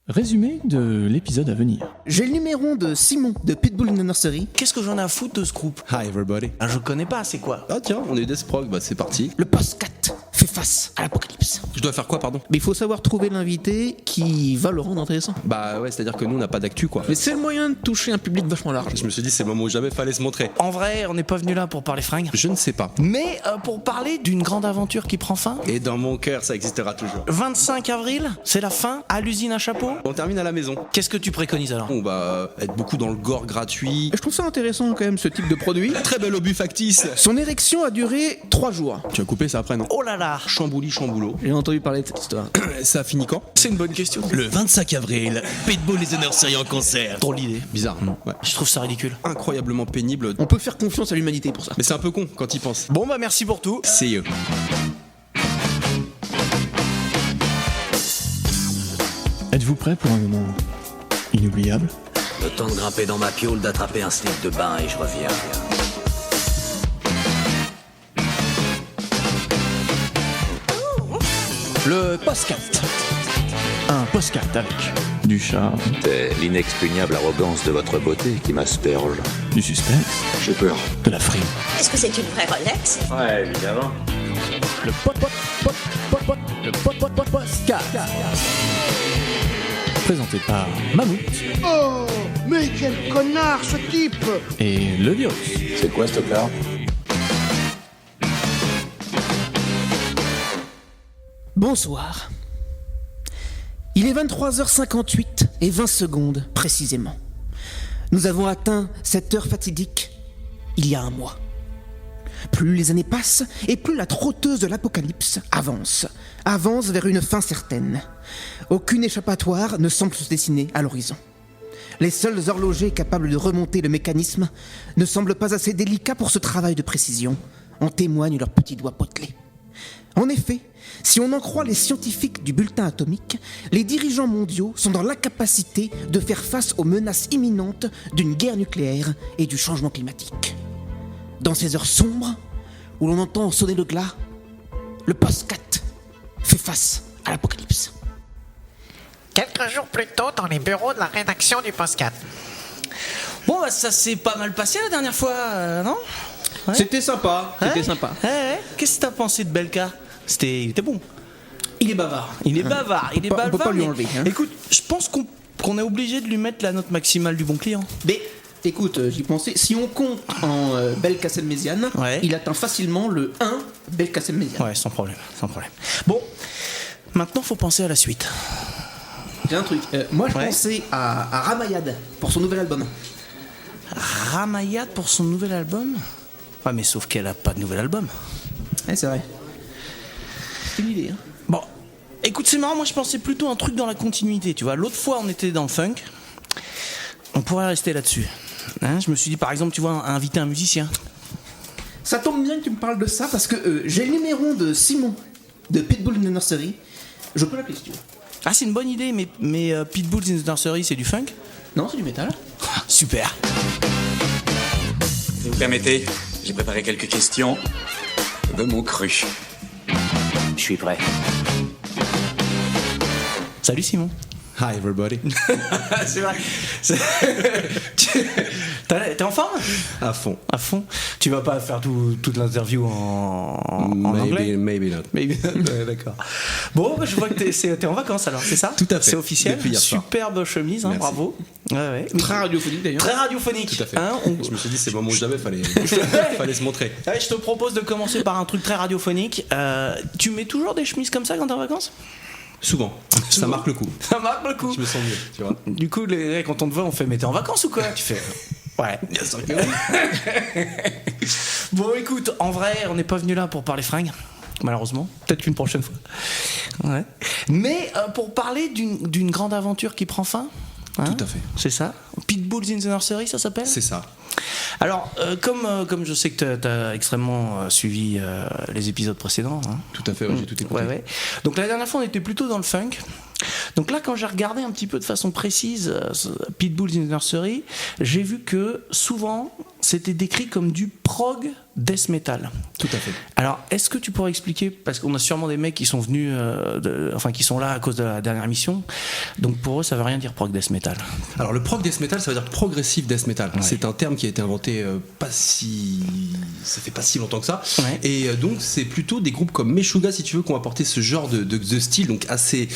Résumé de l'épisode à venir. J'ai le numéro de Simon de Pitbull in the Nursery. Qu'est-ce que j'en ai à foutre de ce groupe? Hi everybody. Ah, je connais pas, c'est quoi? Ah tiens, on est des Sprog, bah c'est parti. Le post-4 fait face à l'apocalypse. Je dois faire quoi, pardon? Mais il faut savoir trouver l'invité qui va le rendre intéressant. Bah ouais, c'est-à-dire que nous on n'a pas d'actu quoi. Mais c'est le moyen de toucher un public vachement large. Je me suis dit c'est le moment où jamais fallait se montrer. En vrai, on n'est pas venu là pour parler fringues, Je ne sais pas. mais pour parler d'une grande aventure qui prend fin. Et dans mon cœur ça existera toujours. 25 avril, c'est la fin, à l'usine à chapeau. On termine à la maison. Qu'est-ce que tu préconises alors? On va être beaucoup dans le gore gratuit. Je trouve ça intéressant quand même ce type de produit. Très bel obus factice. Son érection a duré 3 jours. Tu vas couper ça après non? Oh là là, Chambouli chamboulot. J'ai entendu parler de cette histoire. Ça finit quand? c'est une bonne question. Le 25 avril, Pitbull in the Nursery en concert. Drôle d'idée. Bizarre. Ouais. Je trouve ça ridicule. Incroyablement pénible. On peut faire confiance à l'humanité pour ça. Mais c'est un peu con quand il pense. Bon bah merci pour tout. See you. Êtes-vous prêts pour un moment inoubliable? Le temps de grimper dans ma piole, d'attraper un slip de bain et je reviens. Le Postcat. Un postcat avec du charme, C'est l'inexpugnable arrogance de votre beauté qui m'asperge. du suspense, J'ai peur. de la frime. Est-ce que c'est une vraie Rolex? Ouais, évidemment. Le Postcat. Présenté par Mammouth Oh, mais quel connard ce type! et le virus. C'est quoi ce plat? Bonsoir. Il est 23h58 et 20 secondes précisément. Nous avons atteint cette heure fatidique il y a un mois. Plus les années passent et plus la trotteuse de l'apocalypse avance vers une fin certaine. Aucune échappatoire ne semble se dessiner à l'horizon. Les seuls horlogers capables de remonter le mécanisme ne semblent pas assez délicats pour ce travail de précision. En témoignent leurs petits doigts potelés. En effet, si on en croit les scientifiques du bulletin atomique, les dirigeants mondiaux sont dans l'incapacité de faire face aux menaces imminentes d'une guerre nucléaire et du changement climatique. Dans ces heures sombres, où l'on entend sonner le glas, le post-4 fait face à l'apocalypse. Quelques jours plus tôt, dans les bureaux de la rédaction du Postcat. Bon bah ça s'est pas mal passé la dernière fois, non? Ouais. C'était sympa, Ouais. Ouais. Qu'est-ce que t'as pensé de Belka? Il était bon. Il est bavard. Il est bavard, il est On peut pas lui mais enlever, hein. Écoute, je pense qu'on est obligé de lui mettre la note maximale du bon client. Mais écoute, j'y pensais, si on compte en Belkacem-Méziane, Ouais. il atteint facilement le 1 Belkacem-Méziane. Ouais, sans problème. Bon, maintenant faut penser à la suite. J'ai un truc. Moi, je Ouais. pensais à Ramayad pour son nouvel album. Ramayad pour son nouvel album? Ouais, mais sauf qu'elle a pas de nouvel album. Ouais, c'est vrai. C'est une idée, hein. Bon, écoute, c'est marrant, moi je pensais plutôt un truc dans la continuité, tu vois. L'autre fois, on était dans le funk. On pourrait rester là-dessus. Hein, je me suis dit, par exemple, tu vois, inviter un musicien. Ça tombe bien que tu me parles de ça parce que j'ai le numéro de Simon de Pitbull in the Nursery. Je peux l'appeler si tu veux. Ah, c'est une bonne idée, mais Pitbull in the Nursery, c'est du funk? Non, c'est du métal. Super. Si vous permettez, j'ai préparé quelques questions de mon cru. Je suis prêt. Salut Simon. Hi everybody. C'est vrai. T'es en forme? À fond. À fond. Tu vas pas faire toute l'interview en anglais? Maybe not. Maybe not. Ouais, d'accord. Bon, bah, je vois que t'es en vacances alors, c'est ça? Tout à fait. C'est officiel. Depuis hier soir. Superbe chemise, hein, Merci. bravo. Ouais. Très radiophonique d'ailleurs. Très radiophonique. Tout à fait. Hein, Je me suis dit c'est le moment où jamais fallait se montrer. Ouais, je te propose de commencer par un truc très radiophonique. Tu mets toujours des chemises comme ça quand t'es en vacances? Souvent. Ça marque le coup. Ça marque le coup. Je me sens mieux, tu vois. Du coup, quand on te voit, on fait mais t'es en vacances ou quoi? Tu fais ouais. Bien sûr que oui. Bon, écoute, en vrai, on n'est pas venu là pour parler fringues, malheureusement. Peut-être qu'une prochaine fois. Ouais. Mais pour parler d'une grande aventure qui prend fin. Hein, Tout à fait. C'est ça. Pitbull in the Nursery, ça s'appelle? C'est ça. Alors, comme je sais que tu as extrêmement suivi les épisodes précédents. Hein. Tout à fait, ouais, j'ai tout écouté. Ouais. Donc la dernière fois, on était plutôt dans le funk. Donc là, quand j'ai regardé un petit peu de façon précise Pitbull in the Nursery, j'ai vu que souvent, c'était décrit comme du prog death metal. Tout à fait. Alors, est-ce que tu pourrais expliquer, parce qu'on a sûrement des mecs qui sont venus, qui sont là à cause de la dernière émission, donc pour eux, ça veut rien dire prog death metal. Alors le prog death metal, ça veut dire progressive death metal. Ouais. C'est un terme qui a été inventé ça fait pas si longtemps que ça. Ouais. Et donc c'est plutôt des groupes comme Meshuggah, si tu veux, qui ont apporté ce genre de style, donc assez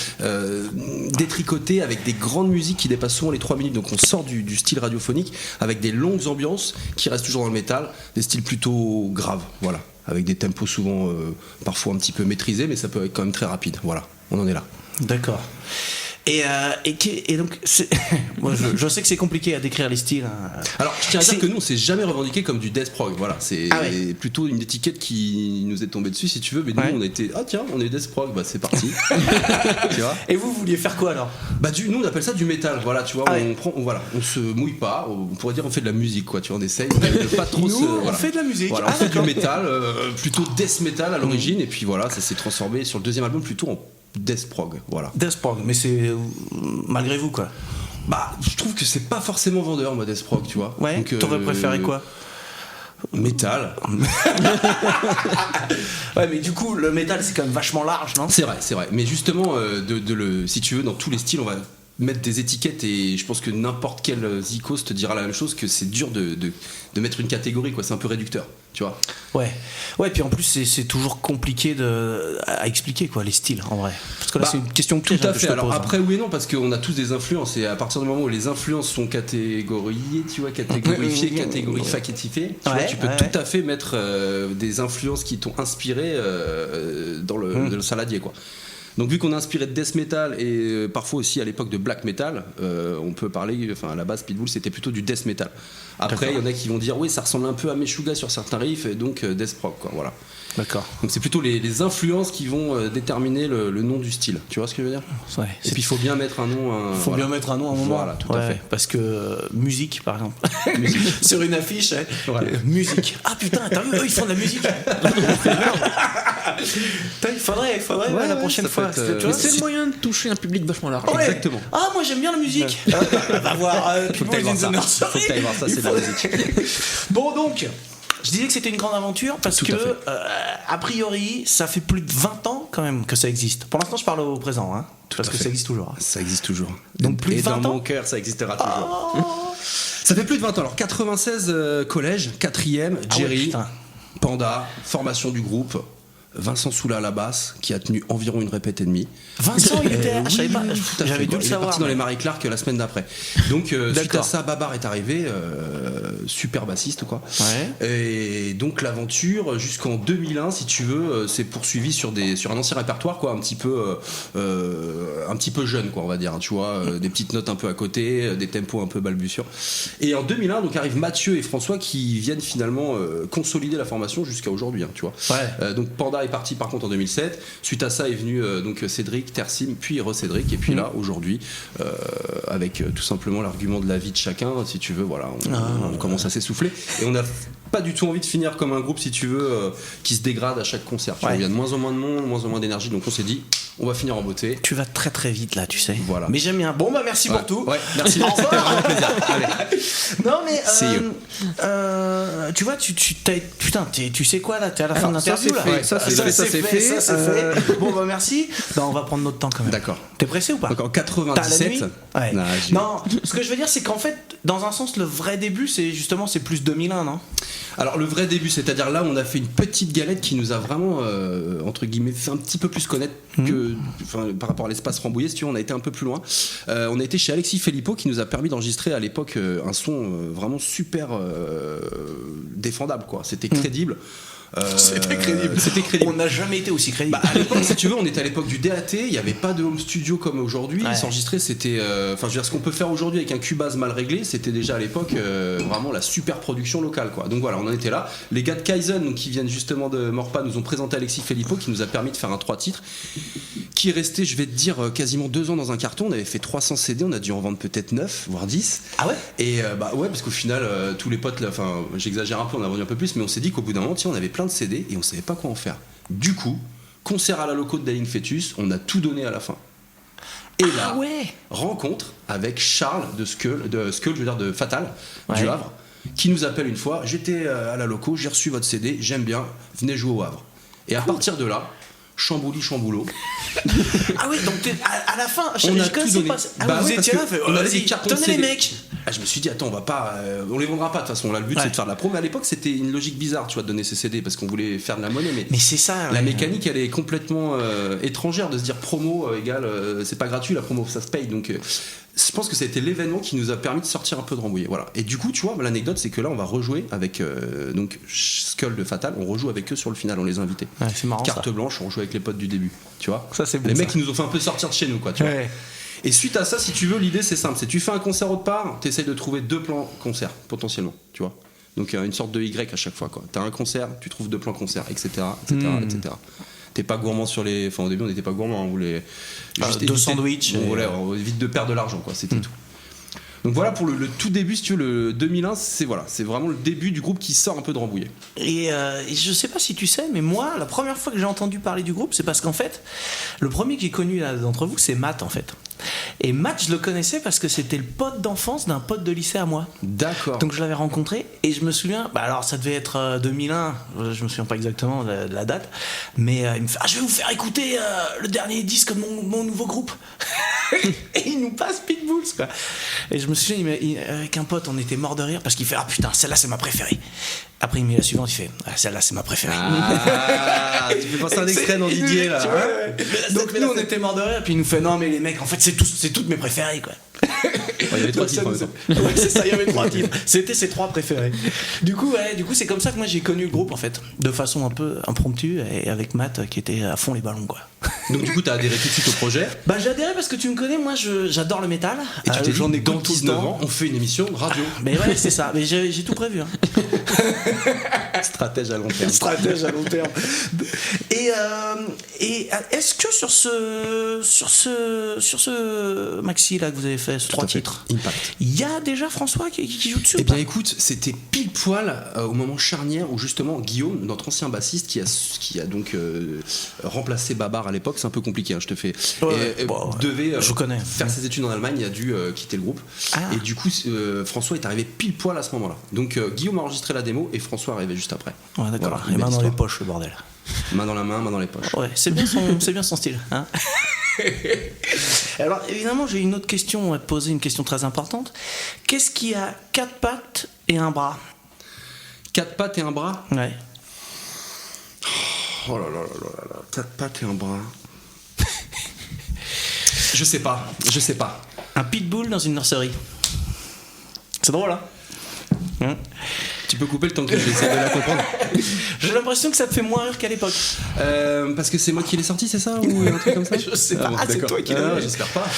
détricoté, avec des grandes musiques qui dépassent souvent les 3 minutes. Donc on sort du style radiophonique avec des longues ambiances qui restent toujours dans le métal, des styles plutôt graves, voilà, avec des tempos souvent parfois un petit peu maîtrisés, mais ça peut être quand même très rapide. Voilà, on en est là. D'accord. Et donc, moi, je sais que c'est compliqué à décrire les styles. Hein. Alors, je tiens à dire que nous, on s'est jamais revendiqué comme du death prog. Voilà, c'est plutôt une étiquette qui nous est tombée dessus, si tu veux. Mais nous, on était, tiens, on est death prog, bah c'est parti. Tu vois. Et vous vouliez faire quoi alors? Bah nous, on appelle ça du métal. Voilà, tu vois, on se mouille pas. On pourrait dire, on fait de la musique, quoi. Tu vois, on essaye de pas trop. On fait de la musique. Voilà, on fait du métal, plutôt death metal à l'origine, et puis voilà, ça s'est transformé sur le deuxième album plutôt en death prog, voilà. Death prog, mais c'est malgré vous quoi. Bah, je trouve que c'est pas forcément vendeur, moi, death prog, tu vois. Ouais. Donc, t'aurais préféré quoi? Métal. Ouais, mais du coup, le métal c'est quand même vachement large, non? C'est vrai. Mais justement, si tu veux, dans tous les styles, on va mettre des étiquettes, et je pense que n'importe quel zikos te dira la même chose, que c'est dur de mettre une catégorie, quoi. C'est un peu réducteur, tu vois. Ouais, puis en plus c'est toujours compliqué à expliquer, quoi, les styles en vrai. Parce que là c'est une question piège. Tout à fait. Alors après, oui et non, parce qu'on a tous des influences, et à partir du moment où les influences sont catégoriées, tu vois, catégorifiées, catégorifiées, tu peux tout à fait mettre des influences qui t'ont inspiré dans le saladier, quoi. Donc vu qu'on est inspiré de death metal et parfois aussi à l'époque de black metal, on peut parler, à la base Pitbull c'était plutôt du death metal. Après il y en a qui vont dire oui, ça ressemble un peu à Meshuggah sur certains riffs, et donc death prog, quoi, voilà. D'accord. Donc c'est plutôt les influences qui vont déterminer le nom du style. Tu vois ce que je veux dire? Ouais. Et puis il faut bien mettre un nom. Bien mettre un nom à un moment. Voilà, tout à fait. Parce que musique, par exemple, sur une affiche, musique. Ah putain, t'as vu, eux ils font de la musique. Il faudrait la prochaine fois. C'est le moyen de toucher un public vachement large. Ouais. Exactement. Ah, moi j'aime bien la musique. Va voir. Faut que t'ailles voir ça. Faut que t'ailles voir ça, c'est de la musique. Bon, donc. Je disais que c'était une grande aventure parce que, a priori, ça fait plus de 20 ans quand même que ça existe. Pour l'instant, je parle au présent, hein, parce que ça existe toujours. Ça existe toujours. Donc plus de 20 ans. Et dans mon cœur, ça existera toujours. Ça fait plus de 20 ans. Alors 96 collège, 4e, Jerry, Panda, formation du groupe. Vincent Soula à la basse, qui a tenu environ une répète et demie. Vincent, il était je savais pas, j'avais dû le savoir. Il est parti dans les Marie Clark la semaine d'après. Donc suite à ça, Babar est arrivé, super bassiste, quoi. Ouais. Et donc l'aventure jusqu'en 2001, si tu veux, s'est poursuivie sur un ancien répertoire, quoi, un petit peu jeune, quoi, on va dire. Tu vois, des petites notes un peu à côté, des tempos un peu balbutiants. Et en 2001, donc arrivent Mathieu et François qui viennent finalement consolider la formation jusqu'à aujourd'hui, hein, tu vois. Ouais. Donc Panda est parti par contre en 2007. Suite à ça est venu donc Cédric, Tersim, puis Cédric, et puis là aujourd'hui avec tout simplement l'argument de la vie de chacun, si tu veux, voilà, on commence à s'essouffler et on a pas du tout envie de finir comme un groupe, si tu veux, qui se dégrade à chaque concert. Tu vois, il y a de moins en moins de monde, moins en moins d'énergie, donc on s'est dit on va finir en beauté. Tu vas très très vite là, tu sais. Voilà. Mais j'aime bien. Bon bah merci pour tout. Ouais, merci. Au revoir. Avec plaisir. Allez. Non mais tu vois, tu sais quoi là, t'es à la fin de l'interview là. Ça c'est fait. Bon bah merci. Non, on va prendre notre temps quand même. D'accord. T'es pressé ou pas? Donc en 97. Ouais. Non, ce que je veux dire c'est qu'en fait, dans un sens, le vrai début c'est plus 2001, non? Alors le vrai début, c'est-à-dire là où on a fait une petite galette qui nous a vraiment entre guillemets fait un petit peu plus connaître que par rapport à l'espace Rambouillet, si tu veux, on a été un peu plus loin. On a été chez Alexis Filippo qui nous a permis d'enregistrer à l'époque un son vraiment super défendable, quoi. C'était crédible. C'était crédible. On n'a jamais été aussi crédible. À l'époque, si tu veux, on était à l'époque du DAT. Il n'y avait pas de home studio comme aujourd'hui. S'enregistrer, c'était. Enfin, je veux dire, ce qu'on peut faire aujourd'hui avec un Cubase mal réglé, c'était déjà à l'époque vraiment la super production locale, quoi. Donc voilà, on en était là. Les gars de Kaizen, donc, qui viennent justement de Morpa, nous ont présenté Alexis Filippo, qui nous a permis de faire un 3 titres, qui est resté, je vais te dire, quasiment 2 ans dans un carton. On avait fait 300 CD, on a dû en vendre peut-être 9, voire 10. Ah ouais? Et ouais, parce qu'au final, tous les potes, enfin, j'exagère un peu, on a vendu un peu plus, mais on s'est dit qu'au bout d'un moment, tiens, on avait plein de CD et on savait pas quoi en faire. Du coup, concert à la loco de Dying Fetus, on a tout donné à la fin. Et là, rencontre avec Charles de Skull, je veux dire de Fatal, du Havre, qui nous appelle une fois, j'étais à la loco, j'ai reçu votre CD, j'aime bien, venez jouer au Havre. Et à partir de là, chambouli chamboulot. Ah oui, donc à la fin, on a je tout connaissais donné. pas. Ah, vous étiez là, on avait des cartons de tenez les CD. mecs. Ah, je me suis dit, attends, on va pas, on les vendra pas de toute façon. Là, le but c'est de faire de la pro. Mais à l'époque, c'était une logique bizarre, tu vois, de donner ces CD parce qu'on voulait faire de la monnaie. Mais c'est ça. La mécanique, elle est complètement étrangère de se dire promo égale, c'est pas gratuit, la promo, ça se paye. Donc, je pense que ça a été l'événement qui nous a permis de sortir un peu de Rambouillet. Voilà. Et du coup, tu vois, l'anecdote, c'est que là, on va rejouer avec donc Skull de Fatal. On rejoue avec eux sur le final. On les a invités. Ouais, c'est marrant. Carte ça. blanche, on rejoue avec les potes du début. Tu vois. Ça, c'est bon, les ça. mecs qui nous ont fait un peu sortir de chez nous, quoi. Tu vois. Et suite à ça, si tu veux, l'idée c'est simple, c'est tu fais un concert autre part, t'essayes de trouver 2 plans concert potentiellement, tu vois. Donc une sorte de Y à chaque fois, quoi. T'as un concert, tu trouves 2 plans concert, etc., etc. T'es pas gourmand sur les, enfin au début on n'était pas gourmand, on voulait juste 2 sandwichs. Bon, voilà, on évite de perdre de l'argent, quoi. C'était tout. Donc voilà pour le tout début, si tu veux, le 2001, c'est vraiment le début du groupe qui sort un peu de Rambouillet. Et je sais pas si tu sais, mais moi, la première fois que j'ai entendu parler du groupe, c'est parce qu'en fait, le premier que j'ai connu là, d'entre vous, c'est Matt en fait. Et Matt, je le connaissais parce que c'était le pote d'enfance d'un pote de lycée à moi. D'accord. Donc je l'avais rencontré et je me souviens, bah alors ça devait être 2001, je me souviens pas exactement de la date, mais il me fait je vais vous faire écouter le dernier disque de mon nouveau groupe. Et il nous passe Pitbulls, quoi. Et je me souviens, avec un pote, on était mort de rire parce qu'il fait putain, celle-là c'est ma préférée. Après il met la suivante, il fait celle-là c'est ma préférée. Tu fais passer un extrait dans Didier là. Donc nous on était mort de rire, puis il nous fait non mais les mecs en fait c'est toutes mes préférées, quoi. Il y avait 3 titres en même temps. Ouais, c'est ça, il y avait 3 titres. C'était ses 3 préférés. Du coup, c'est comme ça que moi j'ai connu le groupe en fait, de façon un peu impromptue et avec Matt qui était à fond les ballons, quoi. Donc du coup, t'as adhéré tout de suite au projet. Bah j'ai adhéré parce que tu me connais, moi j'adore le métal. Et tu t'es j'en ai dans tout le 19 temps. ans, on fait une émission radio. Mais ouais, c'est ça. Mais j'ai tout prévu. Hein. Stratège à long terme. Stratège à long terme. Et est-ce que sur ce maxi là que vous avez fait, ce 3 titres, Impact, il y a déjà François qui joue dessus? Eh bien écoute, c'était pile poil au moment charnière où justement Guillaume, notre ancien bassiste, qui a donc remplacé Babar à l'époque, c'est un peu compliqué, hein, je te fais, devait faire ses études en Allemagne, il a dû quitter le groupe. Et du coup François est arrivé pile poil à ce moment-là. Donc Guillaume a enregistré la démo et François arrivait juste après. Ouais, d'accord. Voilà, les mains dans les poches, le bordel. Main dans la main, main dans les poches. Ouais, c'est bien son style. Hein. Alors évidemment, j'ai une autre question à te poser, une question très importante. Qu'est-ce qui a 4 pattes et un bras? 4 pattes et un bras? Ouais. Oh là là là là là, 4 pattes et un bras. Je sais pas. Un pitbull dans une nurserie. C'est drôle, hein? Tu peux couper le temps que j'essaie de la comprendre. J'ai l'impression que ça te fait moins rire qu'à l'époque. Parce que c'est moi qui l'ai sorti, c'est ça, ou un truc comme ça? Je sais pas. C'est toi qui l'as. J'espère pas.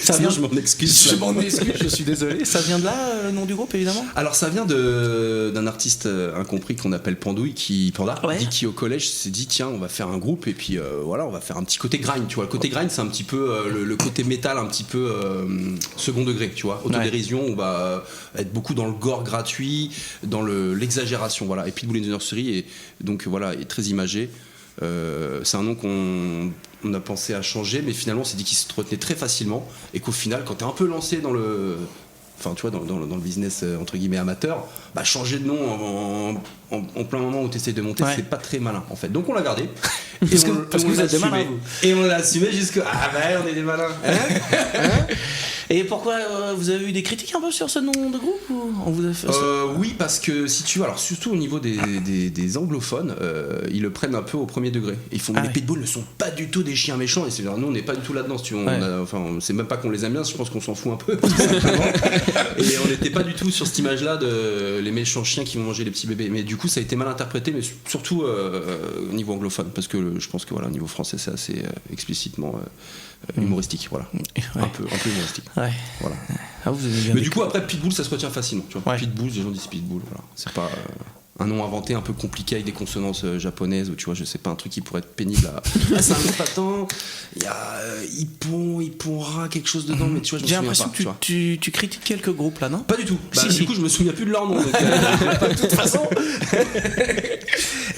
Ça vient, je m'en excuse. Je suis désolé. Ça vient de là, le nom du groupe, évidemment? Alors ça vient d'un artiste incompris qu'on appelle Pandouille, qui au collège s'est dit tiens, on va faire un groupe et puis voilà, on va faire un petit côté grind, tu vois. Le côté grind, c'est un petit peu le côté métal, un petit peu second degré, tu vois. Autodérision, on va être beaucoup dans le gore gratuit, dans l'exagération, voilà. Et Pitbull in the Nursery est donc voilà, est très imagé. C'est un nom qu'on a pensé à changer, mais finalement on s'est dit qu'il se retenait très facilement et qu'au final, quand t'es un peu lancé dans le, enfin tu vois, dans le business entre guillemets amateur, bah changer de nom en plein moment où t'essayes de monter, c'est pas très malin en fait. Donc on l'a gardé. Parce que vous êtes des malins, vous. Et on l'a assumé jusqu'à on est des malins. Et pourquoi vous avez eu des critiques un peu sur ce nom de groupe ou on vous a fait Oui, parce que si tu veux, alors surtout au niveau des anglophones, ils le prennent un peu au premier degré. Ils font les pitbulls ne sont pas du tout des chiens méchants, et nous on n'est pas du tout là-dedans. Si tu veux, c'est même pas qu'on les aime bien, je pense qu'on s'en fout un peu. Tout simplement. Et on n'était pas du tout sur cette image-là de les méchants chiens qui vont manger les petits bébés. Mais du coup, ça a été mal interprété, mais surtout au niveau anglophone, parce que je pense que voilà, au niveau français, c'est assez explicitement humoristique, voilà. Un peu humoristique. Ouais. Voilà. Vous avez bien mais du coup, après Pitbull, ça se retient facilement. Tu vois. Pitbull, les gens disent Pitbull. Voilà. C'est pas un nom inventé un peu compliqué avec des consonances japonaises ou tu vois, je sais pas, un truc qui pourrait être pénible à. C'est un nom patent. Il y a Ipponra, quelque chose dedans, mais tu vois, j'ai l'impression que tu critiques quelques groupes là, non? Pas du tout. Du coup, je me souviens plus de leur nom. Donc, de toute façon.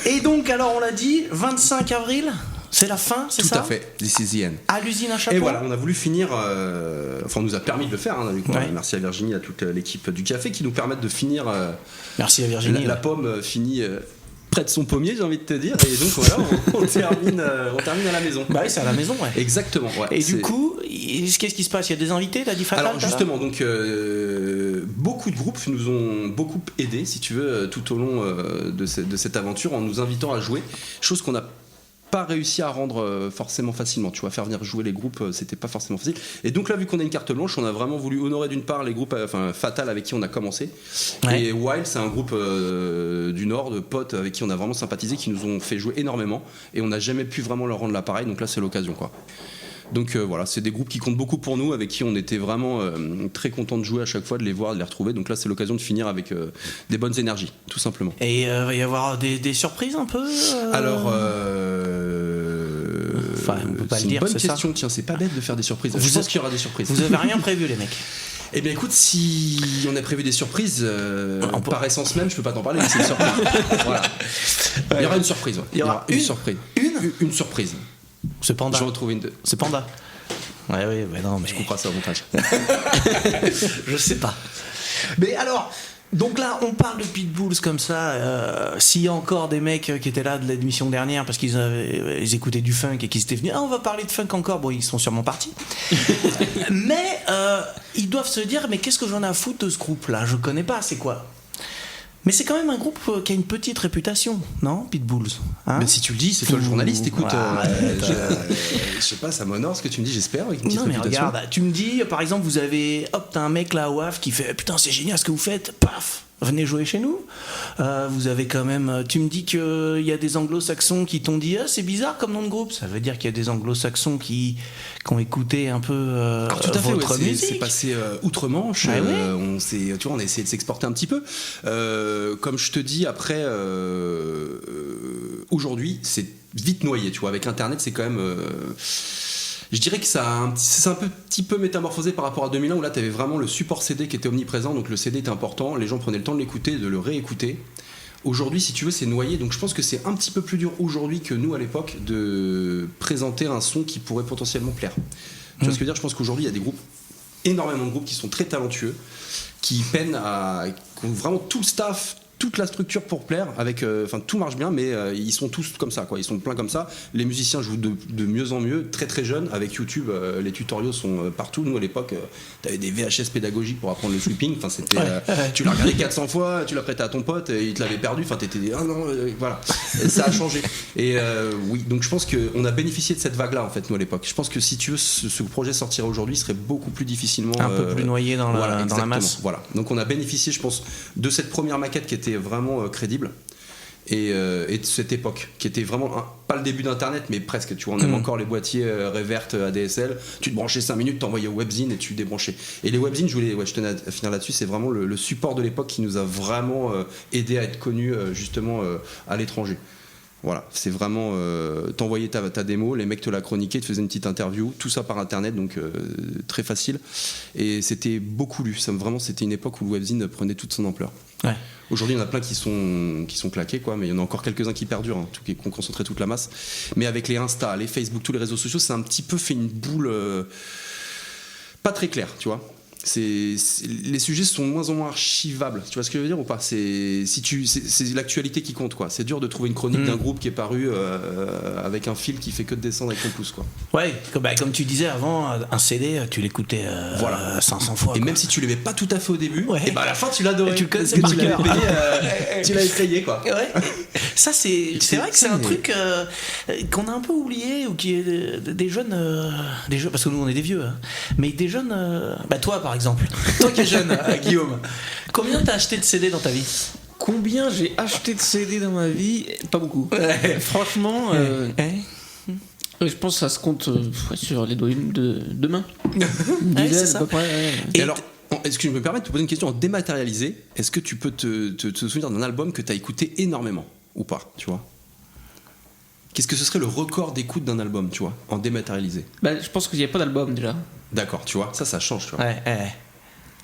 Et donc, alors, on l'a dit, 25 avril. C'est la fin, c'est Tout ça ? à fait, This is the end. À l'usine à chapeau. Et voilà, on a voulu finir, enfin on nous a permis de le faire, hein, du coup, Ouais. merci à Virginie, à toute l'équipe du café qui nous permettent de finir Merci à Virginie. la pomme finit près de son pommier, j'ai envie de te dire, et donc voilà, on termine à la maison. Bah oui, c'est à la maison, ouais. Exactement, ouais. Et du coup, qu'est-ce qui se passe ? Il y a des invités, t'as dit Fatal ? Alors justement, donc beaucoup de groupes nous ont beaucoup aidés, si tu veux, tout au long de cette aventure, en nous invitant à jouer, chose qu'on n'a pas réussi à rendre forcément facilement, tu vois, faire venir jouer les groupes, c'était pas forcément facile. Et donc là, vu qu'on a une carte blanche, on a vraiment voulu honorer d'une part les groupes, enfin Fatal avec qui on a commencé, et Wild, c'est un groupe du Nord de potes avec qui on a vraiment sympathisé, qui nous ont fait jouer énormément, et on n'a jamais pu vraiment leur rendre l'appareil, donc là c'est l'occasion, quoi. Donc voilà, c'est des groupes qui comptent beaucoup pour nous, avec qui on était vraiment très content de jouer à chaque fois, de les voir, de les retrouver. Donc là, c'est l'occasion de finir avec des bonnes énergies, tout simplement. Et il va y avoir des surprises un peu Alors, enfin, on peut pas c'est le dire, une bonne c'est question. Tiens, c'est pas bête de faire des surprises. Je pense qu'il y aura des surprises. Vous avez rien prévu, les mecs ? Eh bien, écoute, si on a prévu des surprises, par essence même, je peux pas t'en parler. Mais c'est une surprise. Voilà. Il y aura une surprise. Ouais. Il y aura une surprise. Une surprise. C'est Panda. Je retrouve une. C'est Panda. Ouais, non, mais Je couperai ça au montage. je sais pas. Mais alors, donc là, on parle de Pitbulls comme ça. S'il y a encore des mecs qui étaient là de l'émission dernière parce ils écoutaient du funk et qu'ils étaient venus, on va parler de funk encore. Bon, ils sont sûrement partis. Mais ils doivent se dire, mais qu'est-ce que j'en ai à foutre de ce groupe-là ? Je connais pas, c'est quoi ? Mais c'est quand même un groupe qui a une petite réputation, non, Pitbulls, hein ? Mais si tu le dis, c'est toi le journaliste, écoute. Ouais, je sais pas, ça m'honore ce que tu me dis, j'espère. Avec une petite non mais réputation. regarde, tu me dis par exemple t'as un mec là au WAF qui fait putain c'est génial ce que vous faites, paf, venez jouer chez nous. Vous avez quand même, tu me dis qu'il y a des anglo-saxons qui t'ont dit c'est bizarre comme nom de groupe, ça veut dire qu'il y a des anglo-saxons qui ont écouté un peu Alors, tout à fait, votre ouais, musique. c'est passé outre-Manche, Ouais. on a essayé de s'exporter un petit peu. Comme je te dis, après, aujourd'hui, c'est vite noyé, tu vois, avec Internet, c'est quand même... je dirais que c'est un petit peu métamorphosé par rapport à 2001 où là tu avais vraiment le support CD qui était omniprésent, donc le CD était important, les gens prenaient le temps de l'écouter, de le réécouter. Aujourd'hui, si tu veux, c'est noyé, donc je pense que c'est un petit peu plus dur aujourd'hui que nous à l'époque de présenter un son qui pourrait potentiellement plaire. Tu vois ce que je veux dire ? Je pense qu'aujourd'hui il y a des groupes, énormément de groupes qui sont très talentueux, qui peinent qui ont vraiment tout le staff, toute la structure pour plaire, avec, tout marche bien, mais ils sont tous comme ça, quoi. Ils sont pleins comme ça. Les musiciens jouent de mieux en mieux, très très jeunes. Avec YouTube, les tutoriaux sont partout. Nous à l'époque, t'avais des VHS pédagogiques pour apprendre le sweeping. Enfin, c'était, tu l'as regardé 400 fois, tu l'as prêté à ton pote, et il te l'avait perdu. Enfin, t'étais, voilà. Et ça a changé. Et oui, donc je pense qu'on a bénéficié de cette vague-là en fait, nous à l'époque. Je pense que si tu veux, ce projet sortirait aujourd'hui, il serait beaucoup plus difficilement un peu plus noyé dans la masse. Voilà. Donc on a bénéficié, je pense, de cette première maquette qui était vraiment crédible et de cette époque qui était vraiment pas le début d'internet mais presque, tu vois, on aime encore les boîtiers Revert ADSL, tu te branchais 5 minutes, t'envoyais au webzine et tu débranchais, et les webzines, je tenais à finir là-dessus, c'est vraiment le support de l'époque qui nous a vraiment aidé à être connus justement à l'étranger. Voilà, c'est vraiment t'envoyais ta démo, les mecs te la chroniquaient, te faisaient une petite interview, tout ça par internet, donc très facile, et c'était beaucoup lu. Vraiment, c'était une époque où le webzine prenait toute son ampleur. Ouais. Aujourd'hui, il y en a plein qui sont claqués, quoi, mais il y en a encore quelques-uns qui perdurent, hein, qui ont concentré toute la masse. Mais avec les Insta, les Facebook, tous les réseaux sociaux, c'est un petit peu fait une boule pas très claire, tu vois. Les sujets sont de moins en moins archivables, tu vois ce que je veux dire ou pas ? C'est l'actualité qui compte, quoi. C'est dur de trouver une chronique d'un groupe qui est paru avec un fil qui fait que de descendre avec ton pouce, quoi. Ouais, comme tu disais avant, un CD tu l'écoutais 500 fois. Et quoi. même si tu l'aimais pas tout à fait au début, ouais. Et ben à la fin tu l'adorais. Tu le connaissais parce que par tu l'avais cœur. payé, tu l'avais payé, quoi. Ouais. Ça c'est vrai que c'est un truc qu'on a un peu oublié, ou qui est des jeunes, parce que nous on est des vieux, hein, mais des jeunes, toi par exemple, toi qui es jeune, Guillaume, combien t'as acheté de CD dans ta vie ? Combien j'ai acheté de CD dans ma vie ? Pas beaucoup. Ouais. Franchement, je pense que ça se compte sur les doigts de deux mains. Une dizaine, à peu près. Ouais. Et alors, est-ce que je me permets de te poser une question en dématérialisé ? Est-ce que tu peux te souvenir d'un album que tu as écouté énormément ou pas, tu vois ? Qu'est-ce que ce serait le record d'écoute d'un album, tu vois, en dématérialisé ? Je pense qu'il n'y a pas d'album déjà. D'accord, tu vois, ça change, tu vois. Ouais.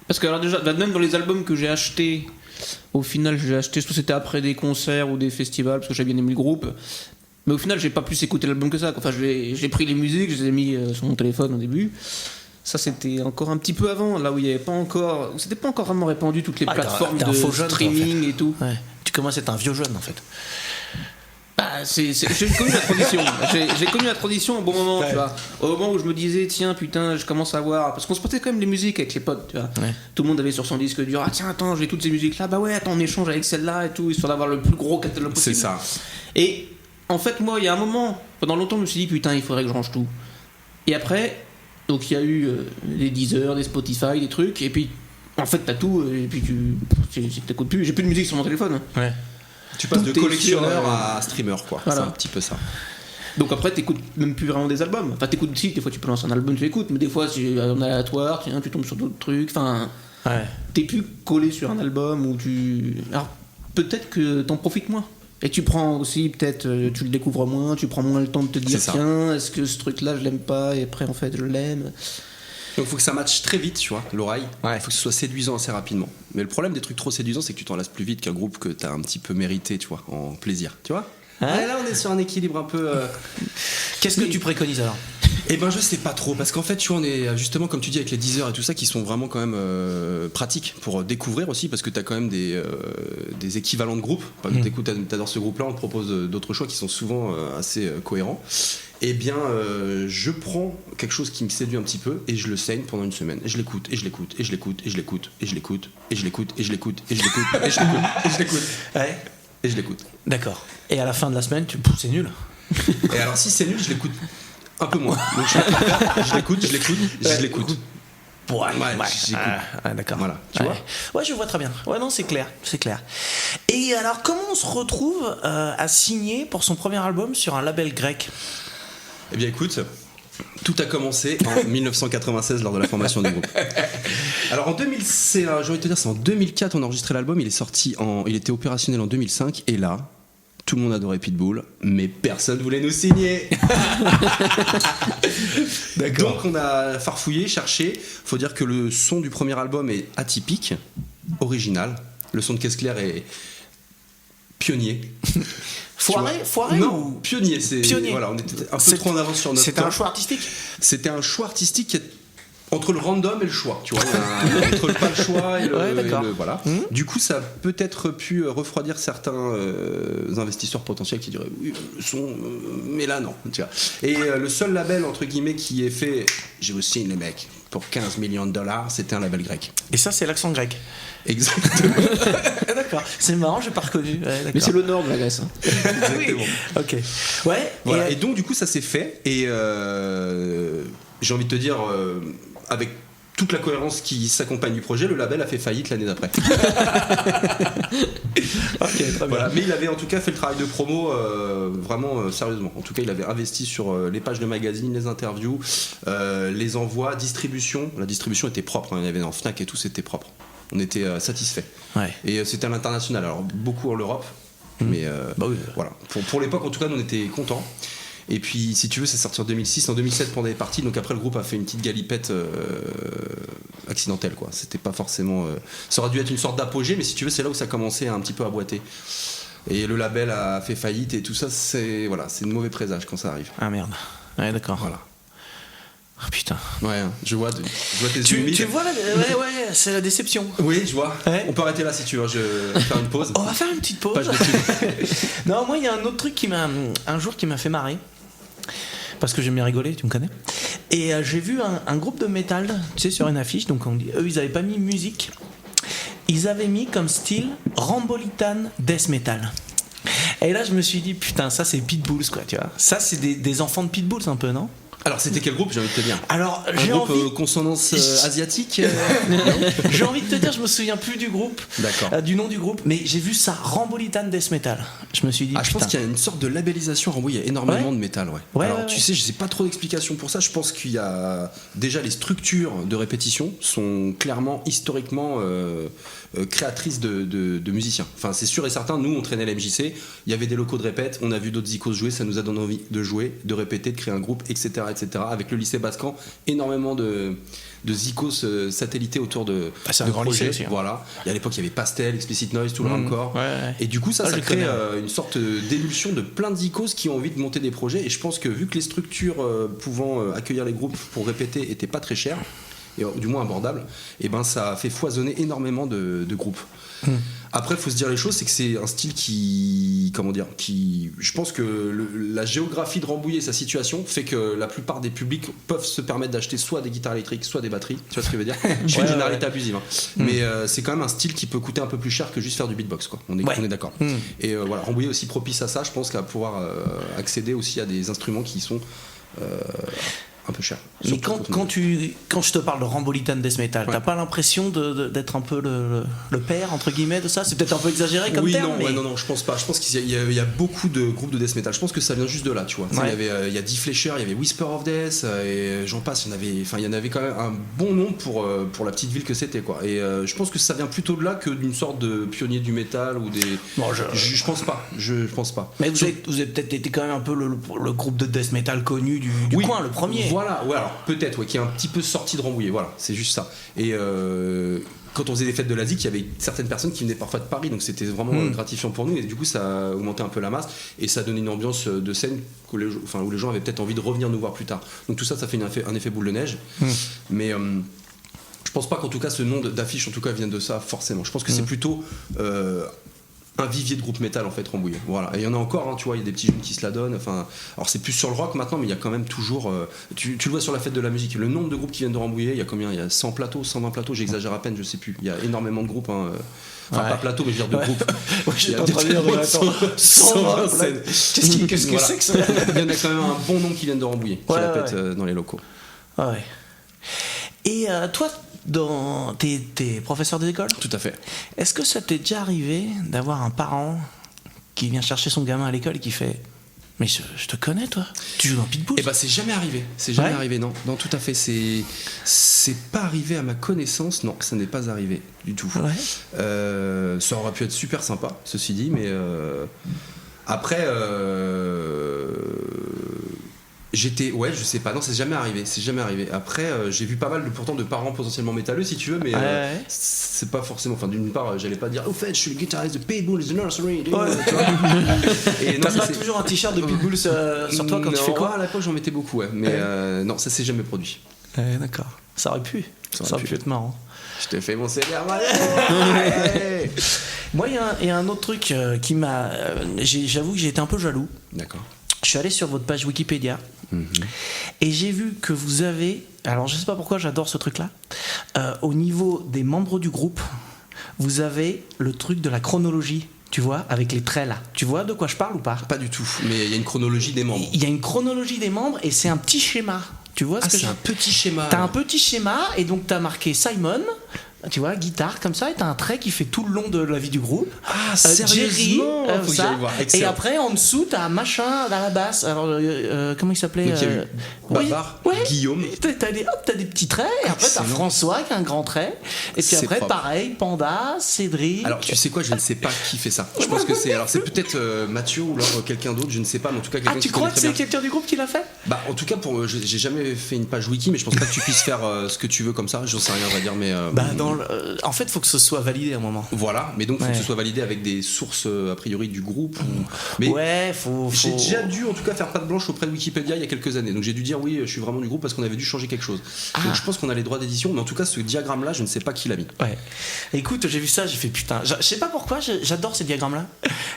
Parce que alors déjà, même dans les albums que j'ai achetés, au final, je pense que c'était après des concerts ou des festivals, parce que j'avais bien aimé le groupe. Mais au final, j'ai pas plus écouté l'album que ça. Enfin, j'ai pris les musiques, je les ai mis sur mon téléphone au début. Ça, c'était encore un petit peu avant, là où il y avait pas encore, c'était pas encore vraiment répandu toutes les plateformes de streaming en fait. Et tout. Ouais. Tu commences à être un vieux jeune en fait. Bah, j'ai connu la transition. J'ai connu la transition au bon moment, tu vois. Au moment où je me disais, tiens, putain, je commence à voir. Parce qu'on se portait quand même les musiques avec les potes, tu vois. Ouais. Tout le monde avait sur son disque dur, ah tiens, attends, j'ai toutes ces musiques là, bah ouais, attends, on échange avec celle-là et tout, histoire d'avoir le plus gros catalogue possible. C'est ça. Et en fait, moi, il y a un moment, pendant longtemps, je me suis dit, putain, il faudrait que je range tout. Et après, donc il y a eu des Deezer, des Spotify, des trucs, et puis en fait, t'as tout, et puis tu t'écoutes plus. J'ai plus de musique sur mon téléphone. Ouais. Tu passes tout de collectionneur à streamer, quoi. Voilà. C'est un petit peu ça. Donc après, t'écoutes même plus vraiment des albums. Enfin, t'écoutes aussi, des fois tu peux lancer un album, tu l'écoutes, mais des fois c'est en aléatoire, tu tombes sur d'autres trucs. Enfin, t'es plus collé sur un album où tu. Alors peut-être que t'en profites moins. Et tu prends aussi, peut-être, tu le découvres moins, tu prends moins le temps de te dire, tiens, est-ce que ce truc-là je l'aime pas, et après en fait je l'aime. Donc il faut que ça matche très vite, tu vois, l'oreille. Il faut que ce soit séduisant assez rapidement. Mais le problème des trucs trop séduisants, c'est que tu t'en lasses plus vite qu'un groupe que t'as un petit peu mérité, tu vois, en plaisir. Tu vois là, on est sur un équilibre un peu. Qu'est-ce que tu préconises alors ? Eh ben je sais pas trop, parce qu'en fait tu vois, on est justement comme tu dis avec les Deezer et tout ça qui sont vraiment quand même pratiques pour découvrir aussi, parce que t'as quand même des équivalents de groupes. T'adores ce groupe là, on te propose d'autres choix qui sont souvent assez cohérents. Eh bien je prends quelque chose qui me séduit un petit peu et je le saigne pendant une semaine, et je l'écoute et je l'écoute et je l'écoute et je l'écoute et je l'écoute et je l'écoute et je l'écoute et je l'écoute et je l'écoute et je l'écoute et je l'écoute. D'accord. Et à la fin de la semaine, c'est nul. Et alors si c'est nul, je l'écoute un peu moins. Donc je l'écoute. D'accord. Voilà, tu vois. Ouais, je vois très bien. Ouais, non, c'est clair. Et alors, comment on se retrouve à signer pour son premier album sur un label grec ? Eh bien, écoute, tout a commencé en 1996 lors de la formation du groupe. Alors en 2000, j'ai envie de te dire, c'est en 2004 on a enregistré l'album. Il était opérationnel en 2005 et là. Tout le monde adorait Pitbull, mais personne voulait nous signer. D'accord. Donc on a farfouillé, cherché. Faut dire que le son du premier album est atypique, original. Le son de Caisse Claire est pionnier. Foiré Non, ou... pionnier. Pionnier. Voilà, on était un peu trop en avance sur notre temps. C'était un choix artistique. C'était un choix artistique entre le random et le choix, tu vois, entre pas le choix et le voilà. Du coup, ça a peut-être pu refroidir certains investisseurs potentiels qui diraient oui, le son, mais là non, tu vois. Et le seul label entre guillemets qui est fait, je vous signe les mecs pour 15 millions de dollars, c'était un label grec. Et ça, c'est l'accent grec. Exactement. D'accord. C'est marrant, j'ai pas reconnu. Ouais, mais c'est le nord de la Grèce. Hein. Exactement. Ok. Ouais. Voilà. Et donc du coup, ça s'est fait et j'ai envie de te dire. Avec toute la cohérence qui s'accompagne du projet, le label a fait faillite l'année d'après. Ok, très bien. Voilà. Mais il avait en tout cas fait le travail de promo vraiment sérieusement. En tout cas, il avait investi sur les pages de magazines, les interviews, les envois, distribution. La distribution était propre, hein. Il y avait en Fnac et tout, c'était propre. On était satisfaits. Ouais. Et c'était à l'international, alors beaucoup en Europe, mais voilà. Pour l'époque, en tout cas, nous on était contents. Et puis, si tu veux, c'est sorti en 2006. En 2007, pendant les parties. Donc après, le groupe a fait une petite galipette accidentelle, quoi. C'était pas forcément. Ça aurait dû être une sorte d'apogée, mais si tu veux, c'est là où ça commençait un petit peu à boiter. Et le label a fait faillite et tout ça, c'est une mauvais présage quand ça arrive. Ah merde. Ouais, d'accord. Voilà. Ah oh, putain. Ouais, je vois tes yeux humides. Tu vois, ouais, c'est la déception. Oui, je vois. Ouais. On peut arrêter là si tu veux. Je vais faire une pause. On va faire une petite pause. Non, moi, il y a un autre truc un jour qui m'a fait marrer. Parce que j'aime bien rigoler, tu me connais. Et j'ai vu un groupe de métal, tu sais, sur une affiche. Donc eux, ils avaient pas mis musique. Ils avaient mis comme style Rambolitan Death Metal. Et là, je me suis dit, putain, ça c'est Pitbulls, quoi, tu vois. Ça, c'est des enfants de Pitbulls un peu, non ? Alors c'était quel groupe, j'ai envie de te dire? Alors un j'ai groupe consonance asiatique. J'ai envie de te dire, je me souviens plus du groupe, du nom du groupe, mais j'ai vu ça, Rambolitan Death Metal. Je me suis dit, je pense qu'il y a une sorte de labellisation. Rambo, il y a énormément de métal, Alors tu sais, je sais pas trop d'explications pour ça. Je pense qu'il y a déjà les structures de répétition sont clairement historiquement créatrices de musiciens. Enfin, c'est sûr et certain. Nous, on traînait la MJC. Il y avait des locaux de répète. On a vu d'autres icônes jouer. Ça nous a donné envie de jouer, de répéter, de créer un groupe, etc., etc. etc. Avec le lycée Bascan, énormément de zikos satellités autour de c'est un de grand projets. lycée aussi, hein. Voilà. Et à l'époque, il y avait Pastel, Explicit Noise, tout le Hardcore. Ouais. Et du coup, ça je les crée connais. une sorte d'émulsion de plein de zikos qui ont envie de monter des projets. Et je pense que vu que les structures pouvant accueillir les groupes pour répéter étaient pas très chères, et du moins abordables, et ben ça a fait foisonner énormément de groupes. Après, il faut se dire les choses, c'est que c'est un style qui, je pense que la géographie de Rambouillet et sa situation fait que la plupart des publics peuvent se permettre d'acheter soit des guitares électriques, soit des batteries. Tu vois ce que je veux dire? Je fais une généralité abusive, hein. Mais c'est quand même un style qui peut coûter un peu plus cher que juste faire du beatbox, quoi. On est d'accord. Et voilà, Rambouillet est aussi propice à ça. Je pense qu'à pouvoir accéder aussi à des instruments qui sont un peu cher. Mais quand je te parle de Rambolitan Death Metal, t'as pas l'impression d'être un peu le père, entre guillemets, de ça? C'est peut-être un peu exagéré comme terme, mais... non, je pense pas. Je pense qu'il y a beaucoup de groupes de Death Metal. Je pense que ça vient juste de là, tu vois. Il y a D-Fletcher, il y avait Whisper of Death, et j'en passe, il y en avait quand même un bon nombre pour la petite ville que c'était, quoi. Et je pense que ça vient plutôt de là que d'une sorte de pionnier du métal ou des... Bon, je pense pas. Je pense pas. Mais vous avez peut-être été quand même un peu le groupe de Death Metal connu du coin, le premier. Voilà, alors peut-être, qui est un petit peu sorti de Rambouillet, voilà, c'est juste ça. Et quand on faisait des fêtes de la ZIC, il y avait certaines personnes qui venaient parfois de Paris, donc c'était vraiment gratifiant pour nous, et du coup ça a augmenté un peu la masse, et ça donnait une ambiance de scène où les gens avaient peut-être envie de revenir nous voir plus tard. Donc tout ça, ça fait un effet boule de neige. Mais je pense pas qu'en tout cas ce nom d'affiche en tout cas vienne de ça forcément. Je pense que c'est plutôt un vivier de groupe métal en fait, Rambouillet. Voilà. Et il y en a encore, hein, tu vois, il y a des petits jeunes qui se la donnent. Enfin, alors c'est plus sur le rock maintenant, mais il y a quand même toujours. Tu le vois sur la fête de la musique. Le nombre de groupes qui viennent de Rambouillet, il y a combien? Il y a 100 plateaux, 120 plateaux, j'exagère à peine, je sais plus. Il y a énormément de groupes. Hein. Enfin, pas plateau, mais je veux dire de groupes. J'étais en train de dire 120 scènes. Qu'est-ce que c'est que ça? Il y en a quand même un bon nombre qui viennent de Rambouillet, qui la pètent dans les locaux. Ouais. Et toi, dans tes professeurs d'école? Tout à fait. Est-ce que ça t'est déjà arrivé d'avoir un parent qui vient chercher son gamin à l'école et qui fait: mais je te connais, toi, tu joues dans Pitbull? Eh ben, c'est jamais arrivé. C'est jamais arrivé, non, tout à fait. C'est pas arrivé à ma connaissance. Non, ça n'est pas arrivé du tout. Ça aurait pu être super sympa, ceci dit, mais après. Je sais pas, non, c'est jamais arrivé. Après, j'ai vu pas mal pourtant de parents potentiellement métalleux, si tu veux, mais c'est pas forcément. Enfin, d'une part, j'allais pas dire, au fait, je suis le guitariste de Pitbull, the nursery. Et t'as pas toujours un t-shirt de Pitbull sur toi quand tu fais quoi? À l'époque, j'en mettais beaucoup, mais non, ça s'est jamais produit. D'accord. Ça aurait pu. Ça aurait pu être marrant. Je t'ai fait mon CDR. Moi, il y a un autre truc qui m'a. J'avoue que j'ai été un peu jaloux. D'accord. Je suis allé sur votre page Wikipédia et j'ai vu que vous avez, alors je sais pas pourquoi j'adore ce truc là, au niveau des membres du groupe, vous avez le truc de la chronologie, tu vois, avec les traits là. Tu vois de quoi je parle ou pas? Pas du tout, mais il y a une chronologie des membres. Il y a une chronologie des membres et c'est un petit schéma. Tu vois ce que c'est un petit schéma. T'as un petit schéma et donc t'as marqué Simon, tu vois, guitare comme ça, et t'as un trait qui fait tout le long de la vie du groupe. Ah, Jerry, faut ça. voir. Et après en dessous t'as machin à la basse. Alors comment il s'appelait? Donc, il y a eu Babar, Guillaume. T'as des petits traits, et après t'as François qui a un grand trait, et puis après pareil, Panda, Cédric. Alors tu sais quoi, je ne sais pas qui fait ça. Je pense que c'est peut-être Mathieu ou alors quelqu'un d'autre, je ne sais pas, mais en tout cas quelqu'un qui tu crois que c'est quelqu'un du groupe qui l'a fait? Bah en tout cas j'ai jamais fait une page wiki, mais je pense pas que tu puisses faire ce que tu veux comme ça. J'en sais rien, on va dire, mais en fait, faut que ce soit validé à un moment. Voilà, mais donc faut que ce soit validé avec des sources a priori du groupe. Mais j'ai déjà dû en tout cas faire patte blanche auprès de Wikipédia il y a quelques années. Donc j'ai dû dire oui, je suis vraiment du groupe parce qu'on avait dû changer quelque chose. Donc je pense qu'on a les droits d'édition, mais en tout cas ce diagramme-là, je ne sais pas qui l'a mis. Ouais. Écoute, j'ai vu ça, j'ai fait putain. Je sais pas pourquoi, j'adore ces diagrammes-là.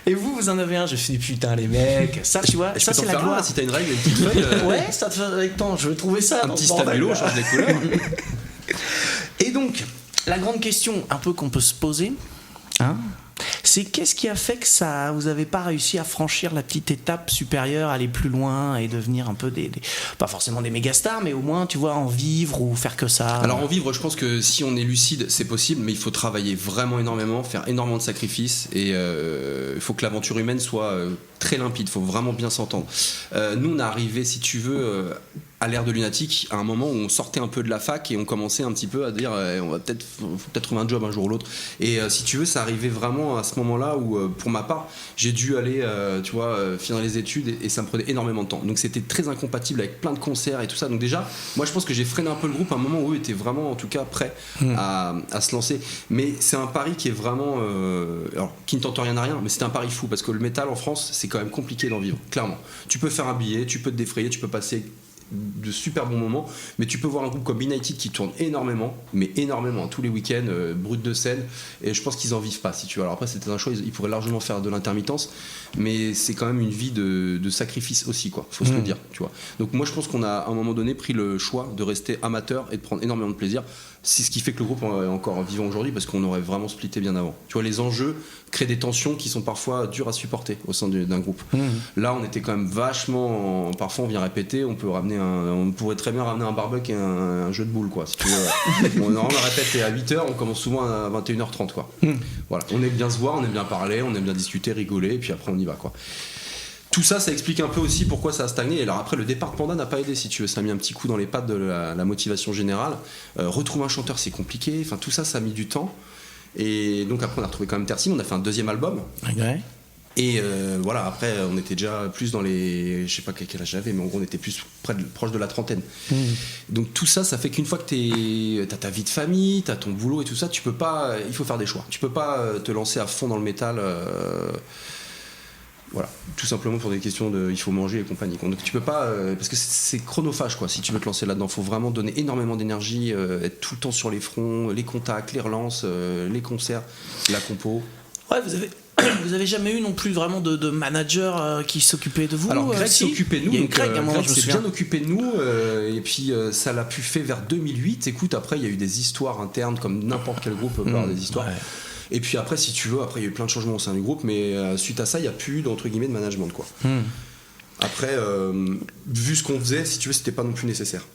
Et vous en avez un, je fais putain les mecs. Ça, tu vois, ça c'est la gloire. Si t'as une règle, une petite feuille. Ouais, ça te fait avec temps. Je vais trouver ça. Un petit stabilo, on change les couleurs. Et donc. La grande question un peu qu'on peut se poser, c'est qu'est-ce qui a fait que vous n'avez pas réussi à franchir la petite étape supérieure, aller plus loin et devenir un peu pas forcément des méga stars, mais au moins, tu vois, en vivre ou faire que ça. Alors en vivre, je pense que si on est lucide, c'est possible, mais il faut travailler vraiment énormément, faire énormément de sacrifices, et il faut que l'aventure humaine soit très limpide, faut vraiment bien s'entendre. Nous on est arrivé, si tu veux, à l'ère de Lunatic, à un moment où on sortait un peu de la fac et on commençait un petit peu à dire on va faut peut-être trouver un job un jour ou l'autre. Et si tu veux, ça arrivait vraiment à ce moment-là où, pour ma part, j'ai dû aller, finir les études et ça me prenait énormément de temps. Donc c'était très incompatible avec plein de concerts et tout ça. Donc déjà, moi je pense que j'ai freiné un peu le groupe à un moment où eux étaient vraiment, en tout cas, prêts à se lancer. Mais c'est un pari qui est vraiment, alors qui ne tente rien à rien, mais c'est un pari fou parce que le métal en France, c'est quand même compliqué d'en vivre, clairement. Tu peux faire un billet, tu peux te défrayer, tu peux passer de super bons moments, mais tu peux voir un groupe comme Benighted qui tourne énormément, mais énormément, tous les week-ends, brut de scène, et je pense qu'ils en vivent pas, si tu veux. Alors après, c'était un choix, ils pourraient largement faire de l'intermittence, mais c'est quand même une vie de sacrifice aussi, quoi, faut se le dire, tu vois. Donc moi, je pense qu'on a à un moment donné pris le choix de rester amateur et de prendre énormément de plaisir. C'est ce qui fait que le groupe est encore vivant aujourd'hui, parce qu'on aurait vraiment splitté bien avant. Tu vois, les enjeux créent des tensions qui sont parfois dures à supporter au sein d'un groupe. Là, on était quand même vachement. Parfois, on vient répéter, on pourrait très bien ramener un barbecue et un jeu de boules, quoi. Si tu veux. On répète à 8h, on commence souvent à 21h30, quoi. Voilà. On aime bien se voir, on aime bien parler, on aime bien discuter, rigoler, et puis après, on y va, quoi. Tout ça, ça explique un peu aussi pourquoi ça a stagné. Et alors après, le départ de Panda n'a pas aidé, si tu veux. Ça a mis un petit coup dans les pattes de la motivation générale. Retrouver un chanteur, c'est compliqué. Enfin, tout ça, ça a mis du temps. Et donc après, on a retrouvé quand même Tersim. On a fait un deuxième album. Ouais. Et voilà, après, on était déjà plus dans les... Je sais pas quel âge j'avais, mais en gros, on était plus proche de la trentaine. Donc tout ça, ça fait qu'une fois que t'as ta vie de famille, t'as ton boulot et tout ça, tu peux pas... Il faut faire des choix. Tu peux pas te lancer à fond dans le métal... Voilà, tout simplement pour des questions de il faut manger et compagnie. Donc tu peux pas parce que c'est chronophage quoi. Si tu veux te lancer là-dedans, faut vraiment donner énormément d'énergie, être tout le temps sur les fronts, les contacts, les relances, les concerts, la compo. Ouais, vous avez jamais eu non plus vraiment de manager qui s'occupait de vous? Alors Greg s'occupait de nous, donc Greg s'est bien occupé de nous et puis ça l'a pu faire vers 2008. Écoute, après il y a eu des histoires internes comme n'importe quel groupe peut avoir des histoires. Ouais. Et puis après, si tu veux, après il y a eu plein de changements au sein du groupe, mais suite à ça, il n'y a plus entre guillemets de management quoi. Après, vu ce qu'on faisait, si tu veux, c'était pas non plus nécessaire.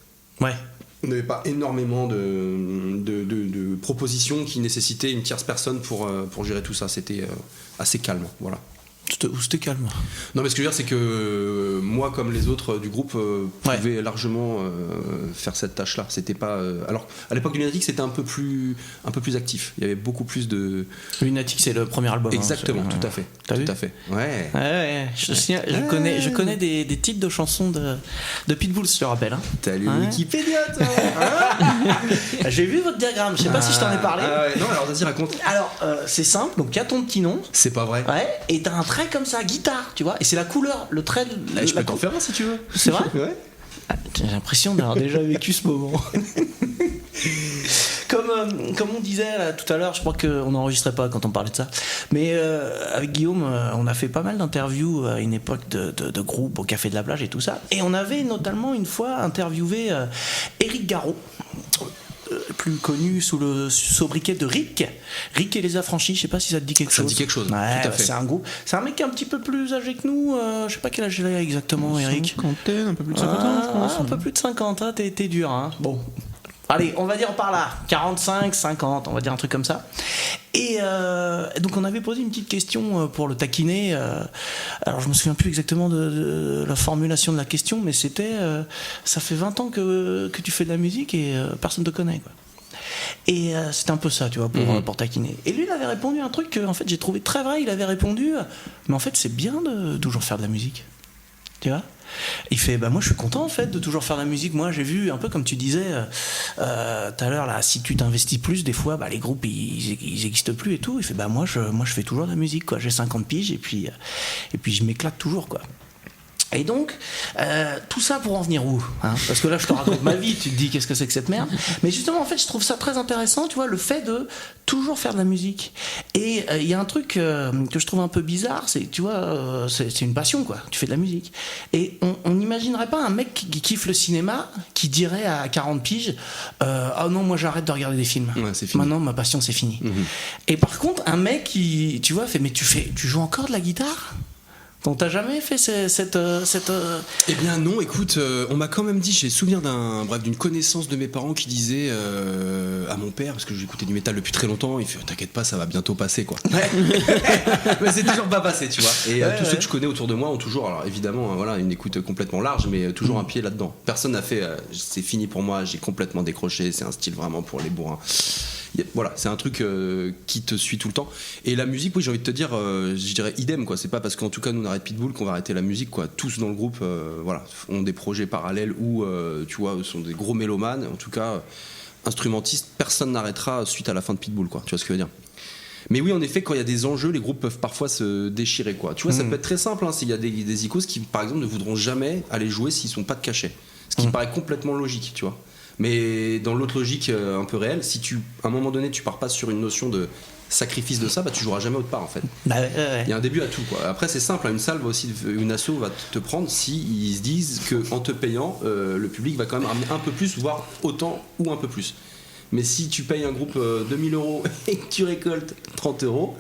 Ouais. On n'avait pas énormément de propositions qui nécessitaient une tierce personne pour gérer tout ça. C'était assez calme, voilà. C'était calme. Non, mais ce que je veux dire, c'est que moi, comme les autres du groupe, pouvaient largement faire cette tâche-là. C'était pas. Alors, à l'époque de Lunatic, c'était un peu plus actif. Il y avait beaucoup plus de. Lunatic, c'est le premier album. Exactement, tout à fait. T'as vu ? Tout à fait. Ouais. Ouais. Je connais des titres de chansons de Pitbull, si tu te rappelles. Hein. T'as lu Wikipédia, toi. J'ai vu votre diagramme. Je sais pas si je t'en ai parlé. Non, alors vas-y, raconte. Alors, c'est simple. Donc, il y a ton petit nom. C'est pas vrai. Ouais. Et t'as un trait comme ça, guitare, tu vois, et c'est la couleur, le trait. Je peux t'en faire un si tu veux. C'est vrai ? Ouais. J'ai l'impression d'avoir déjà vécu ce moment. Comme on disait là, tout à l'heure, je crois qu'on n'enregistrait pas quand on parlait de ça, mais avec Guillaume, on a fait pas mal d'interviews à une époque de groupe au Café de la Plage et tout ça, et on avait notamment une fois interviewé Éric Garot, plus connu sous le sobriquet de Rick et les Affranchis. Je sais pas si ça te dit quelque chose. Ça dit quelque chose. Ouais, tout à fait. C'est un groupe. C'est un mec qui est un petit peu plus âgé que nous. Je sais pas quel âge il a exactement, Eric. Cinquantaine, un peu plus de 50 ans, je pense. Un peu plus de 50, hein, t'es dur. Hein. Bon. Allez, on va dire par là, 45, 50, on va dire un truc comme ça. Et donc on avait posé une petite question pour le taquiner. Alors je me souviens plus exactement de la formulation de la question, mais c'était ça fait 20 ans que tu fais de la musique et personne te connaît, quoi. Et c'était un peu ça, tu vois, pour taquiner. Et lui, il avait répondu un truc que en fait j'ai trouvé très vrai. Il avait répondu, mais en fait c'est bien de toujours faire de la musique, tu vois. Il fait moi je suis content en fait de toujours faire de la musique. Moi j'ai vu un peu comme tu disais tout à l'heure là, si tu t'investis plus des fois les groupes ils existent plus et tout. Il fait moi je fais toujours de la musique quoi. J'ai 50 piges et puis je m'éclate toujours quoi. Et donc, tout ça pour en venir où, hein ? Parce que là, je te raconte ma vie, tu te dis qu'est-ce que c'est que cette merde. Mais justement, en fait, je trouve ça très intéressant, tu vois, le fait de toujours faire de la musique. Et il y a un truc que je trouve un peu bizarre, c'est, tu vois, c'est une passion, quoi. Tu fais de la musique. Et on n'imaginerait pas un mec qui kiffe le cinéma, qui dirait à 40 piges, ah non, moi j'arrête de regarder des films. Ouais, c'est fini. Maintenant, ma passion, c'est fini. Et par contre, un mec qui, tu vois, fait, mais tu joues encore de la guitare ? Donc t'as jamais fait cette... Eh bien non, écoute, on m'a quand même dit, j'ai souvenir d'une connaissance de mes parents qui disait à mon père, parce que j'écoutais du métal depuis très longtemps, il fait t'inquiète pas, ça va bientôt passer quoi. Mais c'est toujours pas passé, tu vois. Et tous ceux que je connais autour de moi ont toujours, alors évidemment, voilà, une écoute complètement large, mais toujours un pied là-dedans. Personne n'a fait c'est fini pour moi, j'ai complètement décroché, c'est un style vraiment pour les bourrins. Voilà, c'est un truc qui te suit tout le temps. Et la musique, oui, j'ai envie de te dire, je dirais idem, quoi. C'est pas parce qu'en tout cas nous on arrête Pitbull qu'on va arrêter la musique, quoi. Tous dans le groupe, voilà, ont des projets parallèles ou, tu vois, sont des gros mélomanes. En tout cas, instrumentistes, personne n'arrêtera suite à la fin de Pitbull, quoi. Tu vois ce que je veux dire? Mais oui, en effet, quand il y a des enjeux, les groupes peuvent parfois se déchirer, quoi. Tu vois, ça peut être très simple, hein, s'il y a des icônes qui, par exemple, ne voudront jamais aller jouer s'ils sont pas de cachet. Ce qui paraît complètement logique, tu vois. Mais dans l'autre logique un peu réelle, si à un moment donné tu pars pas sur une notion de sacrifice de ça, bah tu joueras jamais autre part en fait. Il y a un début à tout, quoi. Après c'est simple, une salle va aussi, une asso va te prendre si ils se disent que en te payant, le public va quand même ramener un peu plus, voire autant ou un peu plus. Mais si tu payes un groupe 2000 € et que tu récoltes 30 €,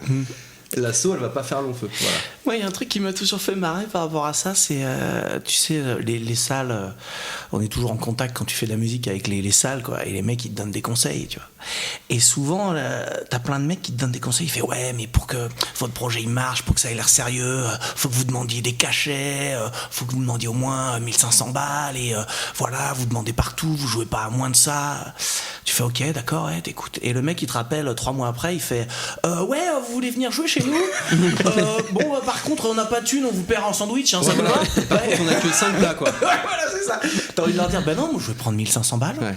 l'asso elle va pas faire long feu. Voilà. Moi, il y a un truc qui m'a toujours fait marrer par rapport à ça, c'est, tu sais, les salles, on est toujours en contact quand tu fais de la musique avec les salles, quoi, et les mecs ils te donnent des conseils, tu vois. Et souvent, t'as plein de mecs qui te donnent des conseils, ils font ouais, mais pour que votre projet il marche, pour que ça ait l'air sérieux, faut que vous demandiez des cachets, faut que vous demandiez au moins 1500 balles, et voilà, vous demandez partout, vous jouez pas à moins de ça. Tu fais ok, d'accord, ouais, t'écoutes. Et le mec il te rappelle 3 mois après, il fait ouais, vous voulez venir jouer chez nous? Bon, par contre, on n'a pas de thunes, on vous paiera en sandwich, hein, ça vous va? Par contre, on a que 5 plats, quoi. Ouais, voilà, c'est ça. T'as envie de leur dire, ben non, moi je vais prendre 1500 balles. Ouais.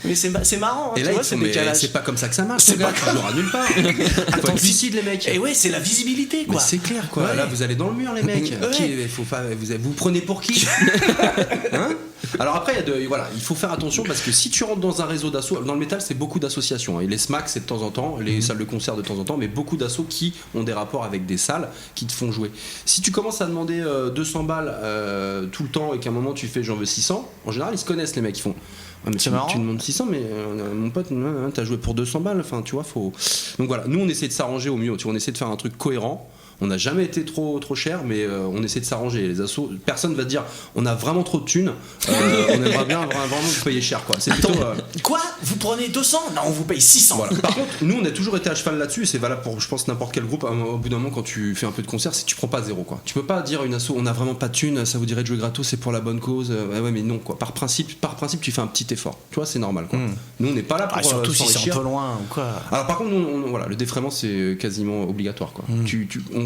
Mais c'est marrant, hein, et là, tu vois, c'est décalage. C'est pas comme ça que ça marche, c'est pas tu joueras nulle part. Faut être lucide, les mecs. Et ouais, c'est la visibilité, quoi. Mais c'est clair, quoi. Ouais. Là, vous allez dans le mur, les mecs. Faut pas, vous prenez pour qui? Hein? Alors après, il faut faire attention parce que si tu rentres dans un réseau d'assos, dans le métal, c'est beaucoup d'associations. Hein. Et les SMAC, c'est de temps en temps, les salles de concert de temps en temps, mais beaucoup d'assos qui ont des rapports avec des salles qui te font jouer. Si tu commences à demander 200 balles tout le temps et qu'à un moment tu fais j'en veux 600, en général, ils se connaissent, les mecs. Ils font mais tu demandes 600, mais mon pote, t'as joué pour 200 balles. Enfin, tu vois, faut. Donc voilà, nous on essaie de s'arranger au mieux. Tu vois, on essaie de faire un truc cohérent. On n'a jamais été trop cher, mais on essaie de s'arranger. Les assos, personne va te dire on a vraiment trop de thunes, on aimerait bien vraiment vous payer cher, quoi. C'est plutôt, quoi? Vous prenez 200? Non, on vous paye 600. Voilà. Par contre, nous on a toujours été à cheval là-dessus, et c'est valable pour, je pense, n'importe quel groupe. Au bout d'un moment, quand tu fais un peu de concert, c'est que tu prends pas zéro, quoi. Tu peux pas dire à une asso on a vraiment pas de thunes, ça vous dirait de jouer gratos, c'est pour la bonne cause. Ouais, mais non, quoi. Par principe, tu fais un petit effort. Tu vois, c'est normal, quoi. Nous on n'est pas là pour surtout si c'est un peu loin ou quoi. Alors par contre, voilà, le défraiement c'est quasiment obligatoire, quoi.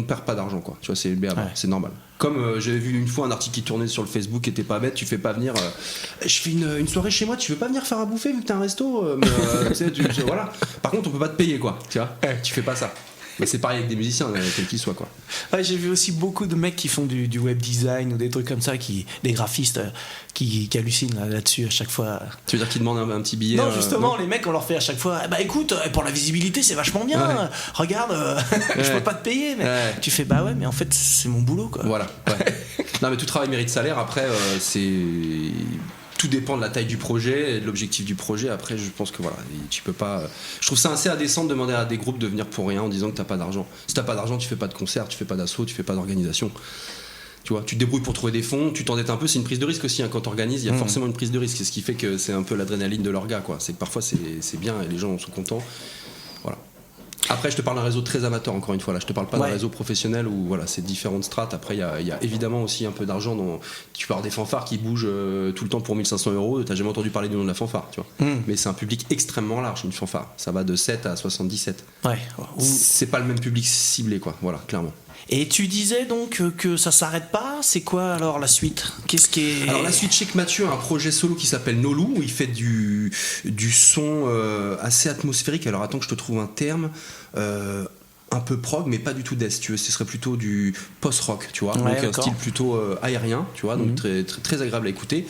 On perd pas d'argent, quoi. Tu vois, c'est le BABA, c'est normal. Comme j'avais vu une fois un article qui tournait sur le Facebook qui était pas bête, tu fais pas venir. Je fais une soirée chez moi, tu veux pas venir faire à bouffer vu que t'as un resto voilà. Par contre, on peut pas te payer, quoi. Tu vois, tu fais pas ça. Mais c'est pareil avec des musiciens, quels qu'ils soient, quoi. Ouais, j'ai vu aussi beaucoup de mecs qui font du web design ou des trucs comme ça, des graphistes qui hallucinent là-dessus à chaque fois. Tu veux dire qu'ils demandent un petit billet? Non, justement, les mecs, on leur fait à chaque fois bah écoute, pour la visibilité, c'est vachement bien. Ouais. Regarde, je peux pas te payer, mais tu fais bah ouais, mais en fait, c'est mon boulot, quoi. Voilà. Ouais. Non, mais tout travail mérite salaire. Après, c'est. Tout dépend de la taille du projet et de l'objectif du projet. Après, je pense que voilà, tu peux pas. Je trouve ça assez indécent de demander à des groupes de venir pour rien en disant que t'as pas d'argent. Si t'as pas d'argent, tu fais pas de concert, tu fais pas d'assaut, tu fais pas d'organisation. Tu vois, tu te débrouilles pour trouver des fonds, tu t'endettes un peu, c'est une prise de risque aussi. Hein. Quand t'organises, il y a forcément une prise de risque. C'est ce qui fait que c'est un peu l'adrénaline de l'orga, quoi. C'est que parfois c'est bien et les gens sont contents. Voilà. Après, je te parle d'un réseau très amateur, encore une fois. Là, je te parle pas d'un réseau professionnel où voilà, c'est différentes strates. Après, il y a évidemment aussi un peu d'argent. Tu peux avoir des fanfares qui bougent tout le temps pour 1500 €. T'as jamais entendu parler du nom de la fanfare, tu vois. Mais c'est un public extrêmement large, une fanfare. Ça va de 7 à 77. Ouais. C'est pas le même public ciblé, quoi. Voilà, clairement. Et tu disais donc que ça s'arrête pas. C'est quoi alors la suite? Qu'est-ce qui est... Alors la suite, je sais que Mathieu a un projet solo qui s'appelle Nolou, où il fait du son assez atmosphérique. Alors attends que je te trouve un terme. Un peu prog, mais pas du tout death, tu veux. Ce serait plutôt du post-rock, tu vois. Donc un style plutôt aérien, tu vois, donc très, très, très agréable à écouter.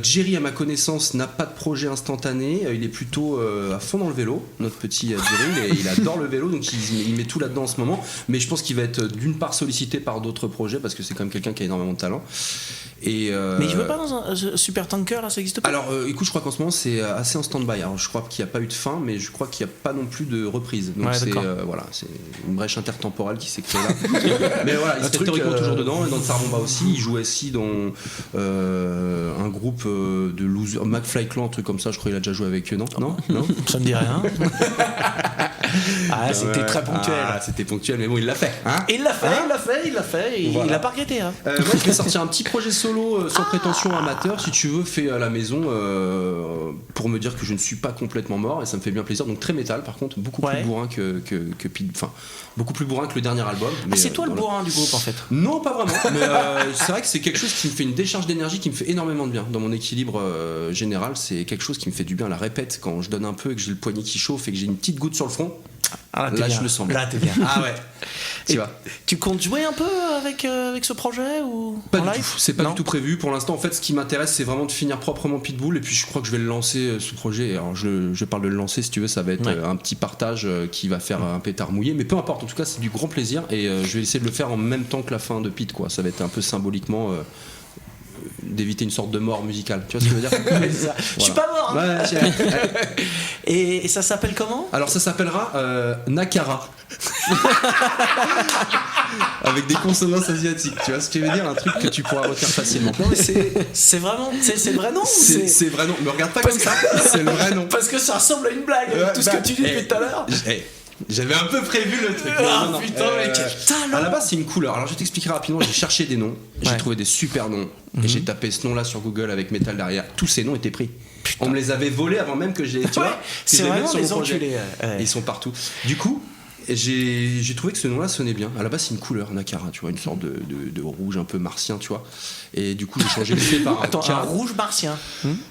Jerry, à ma connaissance, n'a pas de projet instantané. Il est plutôt à fond dans le vélo, notre petit Jerry. Il adore le vélo, donc il met tout là-dedans en ce moment. Mais je pense qu'il va être d'une part sollicité par d'autres projets, parce que c'est quand même quelqu'un qui a énormément de talent. Mais il veut pas dans un super tanker, là, ça existe pas? Alors écoute, je crois qu'en ce moment c'est assez en stand-by. Alors je crois qu'il n'y a pas eu de fin, mais je crois qu'il n'y a pas non plus de reprise. Donc voilà, une brèche intertemporelle qui s'est créée là. Mais voilà, il serait théoriquement toujours dedans, et dans Tsar Bomba aussi. Il jouait aussi dans un groupe de losers, McFly Clan, un truc comme ça, je crois qu'il a déjà joué avec eux, non, ça me dit rien. C'était très ponctuel. C'était ponctuel, mais bon, il l'a fait. Hein, il l'a fait, voilà. il a pas regretté. Hein. Moi, je vais sortir un petit projet solo sans prétention amateur, si tu veux, fait à la maison, pour me dire que je ne suis pas complètement mort, et ça me fait bien plaisir. Donc très métal, par contre, beaucoup plus bourrin beaucoup plus bourrin que le dernier album. Mais, c'est toi le bourrin du groupe en fait? Non, pas vraiment. Mais c'est vrai que c'est quelque chose qui me fait une décharge d'énergie, qui me fait énormément de bien dans mon équilibre général. C'est quelque chose qui me fait du bien. La répète, quand je donne un peu et que j'ai le poignet qui chauffe et que j'ai une petite goutte sur le front, là je le sens bien. Là t'es bien. Ah ouais. Tu vois. Tu comptes jouer un peu avec ce projet ou pas en du live? tout. C'est pas du tout prévu pour l'instant. En fait, ce qui m'intéresse, c'est vraiment de finir proprement Pitbull, et puis je crois que je vais le lancer, ce projet. Alors je parle de le lancer, si tu veux, ça va être un petit partage qui va faire un pétard mouillé, mais peu importe. En tout cas, c'est du grand plaisir, et je vais essayer de le faire en même temps que la fin de Pit, quoi. Ça va être un peu symboliquement d'éviter une sorte de mort musicale. Tu vois ce que je veux dire? Voilà. Je suis pas mort. Hein. Et ça s'appelle comment? Alors ça s'appellera Nakara. Avec des consonances asiatiques. Tu vois ce que je veux dire? Un truc que tu pourras retenir facilement. Non, mais c'est vraiment, c'est le vrai nom. C'est vrai nom. Me regarde pas comme ça. C'est le vrai nom. Parce que ça ressemble à une blague. Tout ce que tu dis depuis tout à l'heure. J'avais un peu prévu le truc. Non, putain, mais quel talent! À la base, c'est une couleur. Alors, je t'expliquerai rapidement. J'ai cherché des noms. J'ai trouvé des super noms. Et j'ai tapé ce nom-là sur Google avec métal derrière. Tous ces noms étaient pris. Putain. On me les avait volés avant même que j'ai. Tu vois, c'est vraiment sur les enculés. Ils sont partout. Du coup, j'ai trouvé que ce nom-là sonnait bien. À la base, c'est une couleur, Nakara, tu vois, une sorte de rouge un peu martien, tu vois. Et du coup, j'ai changé l'effet par un rouge martien.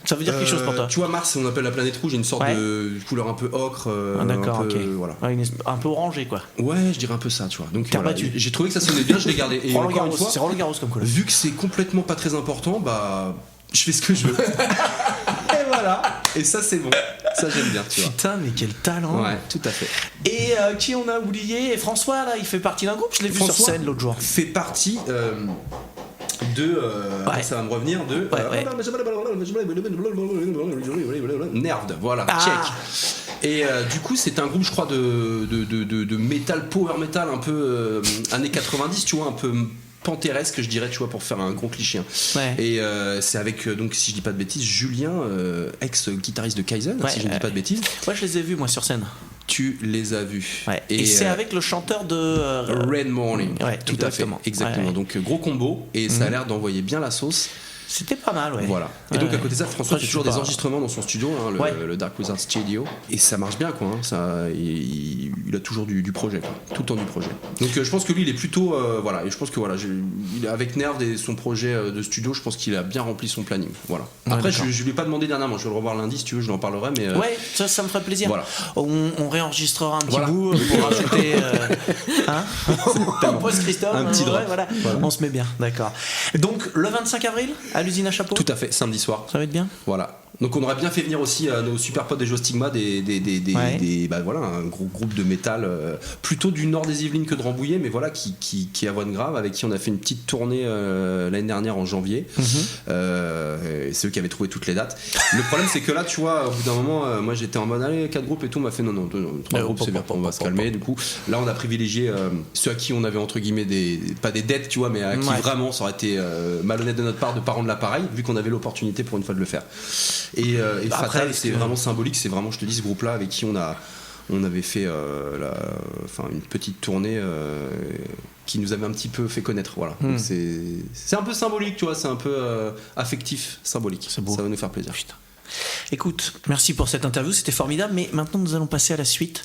Ça veut dire quelque chose pour toi? Tu vois, Mars, on appelle la planète rouge, une sorte de couleur un peu ocre. D'accord, ok. Voilà. Un peu orangé, quoi. Ouais, je dirais un peu ça, tu vois. Donc, voilà, j'ai trouvé que ça sonnait bien, je l'ai gardé. Et encore une fois, c'est Roland Garros comme couleur. Vu que c'est complètement pas très important, bah, je fais ce que je veux. Et voilà. Et ça, c'est bon. Ça, j'aime bien, tu vois. Putain, mais quel talent! Ouais, tout à fait. Et qui on a oublié? Et François, là, il fait partie d'un groupe, je l'ai vu sur scène l'autre jour. Fait partie ça va me revenir de Nerved, voilà, check. Et du coup, c'est un groupe, je crois, de metal, power metal, un peu années 90, tu vois, un peu panthéresque, je dirais, tu vois, pour faire un gros cliché. Et c'est avec, donc, si je dis pas de bêtises, Julien, ex-guitariste de Kaizen, si je ne dis pas de bêtises. Ouais, je les ai vus, moi, sur scène. Tu les as vus. Et c'est avec le chanteur de Red Morning. Tout à fait. Exactement. Donc gros combo, et ça a l'air d'envoyer bien la sauce. C'était pas mal, ouais. Voilà. Et donc à côté de ça, François fait toujours des enregistrements dans son studio, hein, le Dark Wizard Studio, et ça marche bien, quoi. Hein, ça, il a toujours du projet, quoi. Tout le temps du projet. Donc je pense que lui, il est plutôt, voilà. Et je pense que voilà, avec Nerve et son projet de studio, je pense qu'il a bien rempli son planning. Voilà. Après, je lui ai pas demandé dernièrement. Je vais le revoir lundi, si tu veux, je lui en parlerai. Mais ouais, ça me ferait plaisir. Voilà. On réenregistrera un petit bout pour rajouter post-Christophe. Un petit drop. Voilà. On se met bien, d'accord. Donc le 25 avril à l'usine à chapeau. Tout à fait, samedi soir. Ça va être bien. Voilà. Donc on aurait bien fait venir aussi nos super potes des Joestigma, bah voilà, un gros groupe de métal plutôt du nord des Yvelines que de Rambouillet, mais voilà, qui est à Voine Grave, avec qui on a fait une petite tournée l'année dernière en janvier. Et c'est eux qui avaient trouvé toutes les dates. Le problème, c'est que là, tu vois, au bout d'un moment, moi j'étais en mode allez, 4 groupes et tout, on m'a fait non, 3 groupes, c'est bien, on va se calmer. Du coup, là on a privilégié ceux à qui on avait entre guillemets pas des dettes, tu vois, mais à qui vraiment ça aurait été malhonnête de notre part de pas rendre l'appareil, vu qu'on avait l'opportunité pour une fois de le faire. Et Fatal, c'est vraiment symbolique, c'est vraiment, je te dis, ce groupe là avec qui on avait fait une petite tournée qui nous avait un petit peu fait connaître, voilà. Donc c'est un peu symbolique, tu vois, c'est un peu affectif, symbolique. Ça va nous faire plaisir. Putain. Écoute, merci pour cette interview, c'était formidable, mais maintenant nous allons passer à la suite.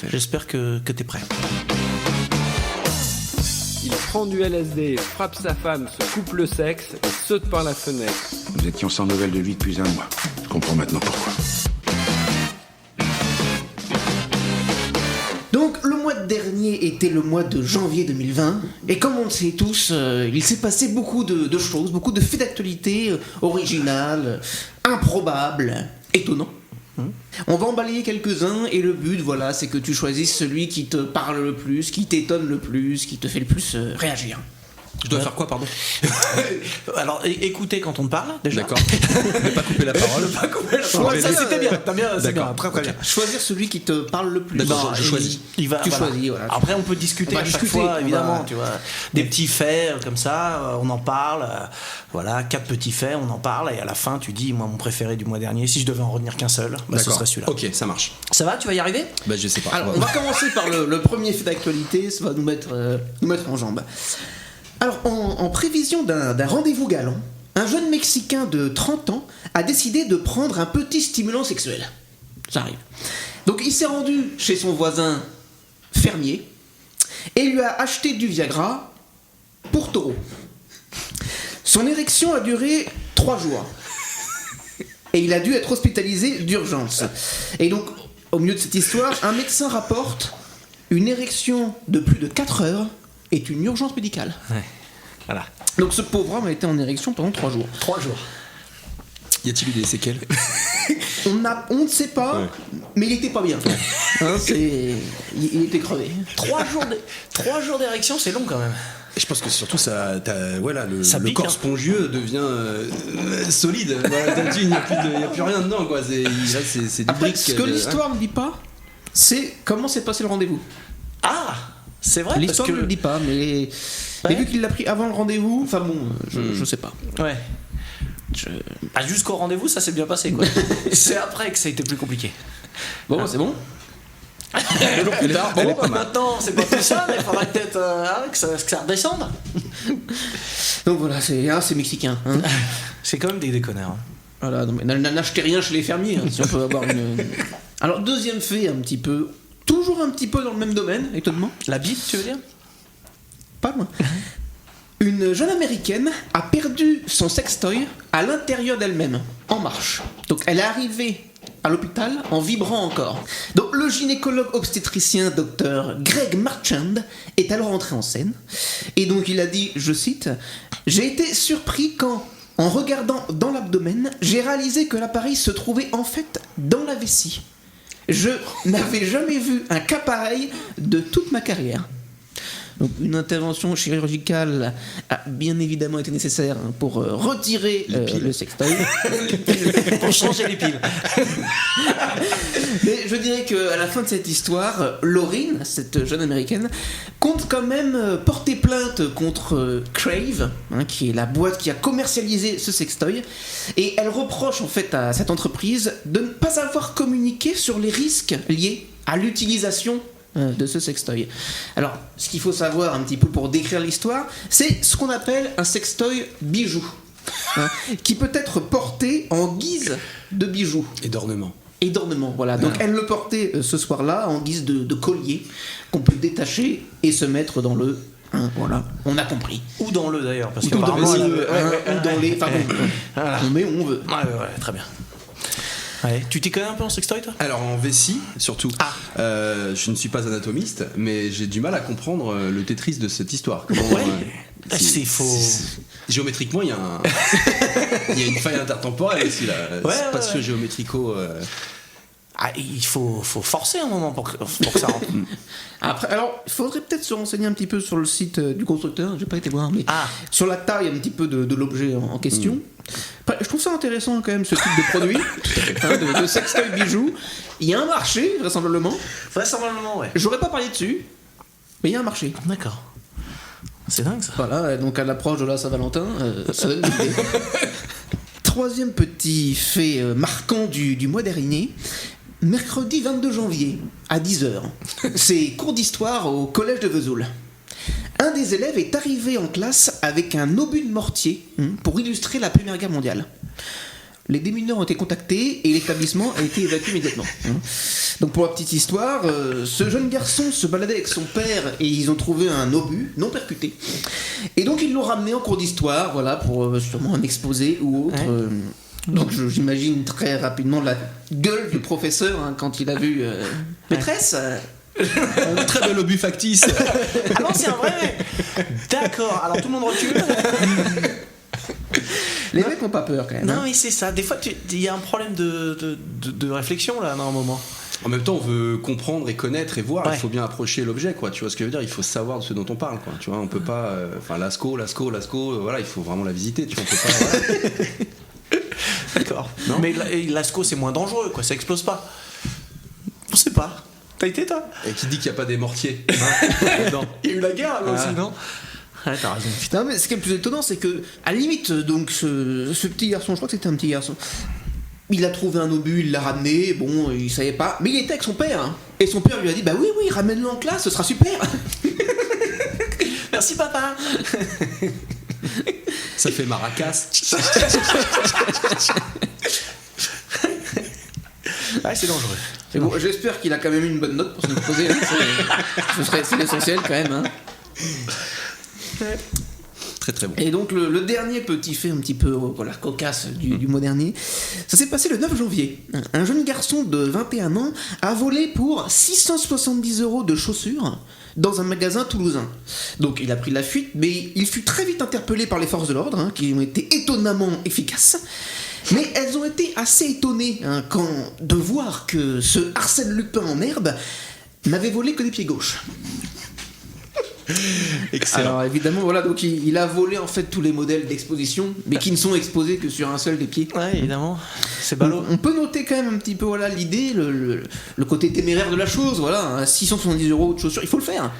J'espère que t'es prêt. Il prend du LSD, frappe sa femme, se coupe le sexe et saute par la fenêtre. Nous étions sans nouvelles de lui depuis un mois. Je comprends maintenant pourquoi. Donc le mois dernier était le mois de janvier 2020, et comme on le sait tous, il s'est passé beaucoup de choses, beaucoup de faits d'actualité originales, improbables, étonnants. On va en balayer quelques-uns, et le but, voilà, c'est que tu choisisses celui qui te parle le plus, qui t'étonne le plus, qui te fait le plus réagir. Je dois faire quoi, pardon? Alors, écoutez quand on te parle, déjà. D'accord. Ne pas couper la parole. Ne pas couper la parole. Ça, c'était bien. T'as bien, c'est bien. Très bien. Choisir celui qui te parle le plus. D'accord, je choisis. Tu choisis, voilà. Après, on peut discuter à chaque fois, évidemment. Tu vois, des petits faits comme ça, on en parle. Voilà, 4 petits faits, on en parle. Et à la fin, tu dis, moi, mon préféré du mois dernier, si je devais en retenir qu'un seul, bah, ce serait celui-là. Ok, ça marche. Ça va, tu vas y arriver? Bah, je sais pas. Alors, on va commencer par le premier fait d'actualité. Ça va nous mettre en jambe. Alors, en prévision d'un rendez-vous galant, un jeune Mexicain de 30 ans a décidé de prendre un petit stimulant sexuel. Ça arrive. Donc, il s'est rendu chez son voisin fermier et lui a acheté du Viagra pour taureau. Son érection a duré 3 jours. Et il a dû être hospitalisé d'urgence. Et donc, au milieu de cette histoire, un médecin rapporte une érection de plus de 4 heures est une urgence médicale. Ouais. Voilà. Donc ce pauvre homme a été en érection pendant 3 jours. 3 jours. Y a-t-il eu des séquelles? On ne sait pas, mais il était pas bien. Hein, il était crevé. 3 jours d'érection, c'est long quand même. Et je pense que surtout le pique, corps spongieux devient solide. Voilà, il n'y a plus rien dedans, quoi. C'est du Après, brick. ce que l'histoire ne dit pas, c'est comment s'est passé le rendez-vous. Ah, c'est vrai. L'histoire parce ne le dit pas, mais vu qu'il l'a pris avant le rendez-vous, enfin bon, je sais pas. Ouais. Jusqu'au rendez-vous, ça s'est bien passé, quoi. C'est après que ça a été plus compliqué. Bon, c'est bon. Maintenant, c'est pas tout ça, mais il faudrait peut-être que ça redescende. Donc voilà, c'est mexicain. Hein. C'est quand même des déconneurs. Hein. Voilà, non, mais n'achetez rien chez les fermiers, hein, si on peut avoir une. Alors, deuxième fait, toujours un petit peu dans le même domaine, étonnamment. La bite, tu veux dire? Pas loin. Une jeune américaine a perdu son sextoy à l'intérieur d'elle-même, en marche. Donc, elle est arrivée à l'hôpital en vibrant encore. Donc le gynécologue obstétricien Dr Greg Marchand est alors entré en scène et donc il a dit, je cite, « J'ai été surpris quand, en regardant dans l'abdomen, j'ai réalisé que l'appareil se trouvait en fait dans la vessie. Je n'avais jamais vu un cas pareil de toute ma carrière. » Donc une intervention chirurgicale a bien évidemment été nécessaire pour retirer le sextoy. Pour changer les piles. Mais je dirais qu'à la fin de cette histoire, Lauryn, cette jeune américaine, compte quand même porter plainte contre Crave, qui est la boîte qui a commercialisé ce sextoy, et elle reproche en fait à cette entreprise de ne pas avoir communiqué sur les risques liés à l'utilisation de ce sextoy. Alors, ce qu'il faut savoir un petit peu pour décrire l'histoire, c'est ce qu'on appelle un sextoy bijou, qui peut être porté en guise de bijou. Et d'ornement. Voilà. Donc elle le portait ce soir-là en guise de collier qu'on peut détacher et se mettre dans le... voilà, on a compris. Ou dans le d'ailleurs, parce que ou dans les... Enfin bon, voilà. On met où on veut. Ouais, très bien. Ouais. Tu t'y connais un peu en sextoy, toi? Alors en vessie, surtout. Je ne suis pas anatomiste, mais j'ai du mal à comprendre le Tetris de cette histoire. C'est faux. Géométriquement, il y a une faille intertemporelle aussi là. Spatio-géométrico. Il faut forcer un moment pour que ça rentre. Après, alors, il faudrait peut-être se renseigner un petit peu sur le site du constructeur, j'ai pas été voir, mais sur la taille un petit peu de l'objet en question. Je trouve ça intéressant quand même, ce type de produit, de sextoy bijou. Il y a un marché, vraisemblablement. Vraisemblablement, ouais. J'aurais pas parlé dessus, mais il y a un marché. D'accord. C'est dingue ça. Voilà, donc à l'approche de la Saint-Valentin, ça donne une idée. Troisième petit fait marquant du mois dernier. Mercredi 22 janvier, à 10h, c'est cours d'histoire au collège de Vesoul. Un des élèves est arrivé en classe avec un obus de mortier pour illustrer la Première Guerre mondiale. Les démineurs ont été contactés et l'établissement a été évacué immédiatement. Donc pour la petite histoire, ce jeune garçon se baladait avec son père et ils ont trouvé un obus non percuté. Et donc ils l'ont ramené en cours d'histoire, voilà, pour sûrement un exposé ou autre. Ouais. Donc j'imagine très rapidement la gueule du professeur quand il a vu maîtresse. Un très bel obus factice. Ah non, c'est un vrai. D'accord. Alors tout le monde recule. Les mecs n'ont pas peur quand même. Non, mais c'est ça. Des fois, il y a un problème de réflexion là, à un moment. En même temps, on veut comprendre et connaître et voir. Il faut bien approcher l'objet, quoi. Tu vois ce que je veux dire? Il faut savoir de ce dont on parle, quoi. Tu vois, on peut pas. Enfin, Lascaux, voilà, il faut vraiment la visiter. Tu vois, on peut pas. Voilà. D'accord. Non, mais Lascaux, c'est moins dangereux, quoi. Ça explose pas. On sait pas. T'as été, toi? Et qui dit qu'il n'y a pas des mortiers? Non. Il y a eu la guerre là aussi, non? Ouais, t'as raison. Putain, mais ce qui est le plus étonnant, c'est que, à la limite, donc, ce petit garçon, je crois que c'était un petit garçon, il a trouvé un obus, il l'a ramené, bon, il savait pas, mais il était avec son père, hein. Et son père lui a dit, bah oui, ramène-le en classe, ce sera super. Merci, papa. Ça fait maracas. Ouais, c'est dangereux. C'est bon, j'espère qu'il a quand même eu une bonne note pour se poser. Hein. C'est l'essentiel quand même. Hein. Très très bon. Et donc le dernier petit fait un petit peu cocasse du mois dernier, ça s'est passé le 9 janvier. Un jeune garçon de 21 ans a volé pour 670 € de chaussures dans un magasin toulousain. Donc il a pris la fuite, mais il fut très vite interpellé par les forces de l'ordre, hein, qui ont été étonnamment efficaces. Mais elles ont été assez étonnées de voir que ce Arsène Lupin en herbe n'avait volé que des pieds gauches. Excellent. Alors évidemment, voilà, donc il a volé en fait tous les modèles d'exposition, mais qui ne sont exposés que sur un seul des pieds. Ouais, évidemment. C'est ballot. On peut noter quand même un petit peu l'idée, le côté téméraire de la chose. Voilà, 670 € de chaussures, il faut le faire.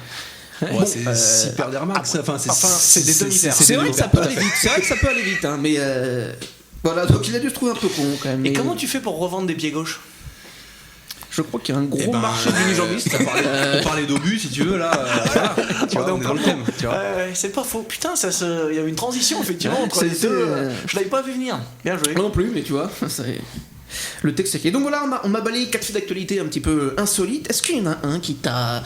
Ouais, bon, c'est super des remarques. C'est des demi-terres. C'est vrai que ça peut aller vite. C'est vrai que ça peut aller vite, hein, mais voilà, donc il a dû se trouver un peu con quand même. Et comment tu fais pour revendre des pieds gauches? Je crois qu'il y a un gros marché d'unijambistes. On parlait d'obus, si tu veux, là. Voilà. Tu vois, on est dans le thème. Tu vois. Ouais, c'est pas faux. Putain, il y avait une transition, effectivement, entre les deux. Je l'avais pas vu venir. Bien joué. Moi non plus, mais tu vois, le texte est qui. Donc voilà, on m'a balayé 4 faits d'actualité un petit peu insolites. Est-ce qu'il y en a un qui t'a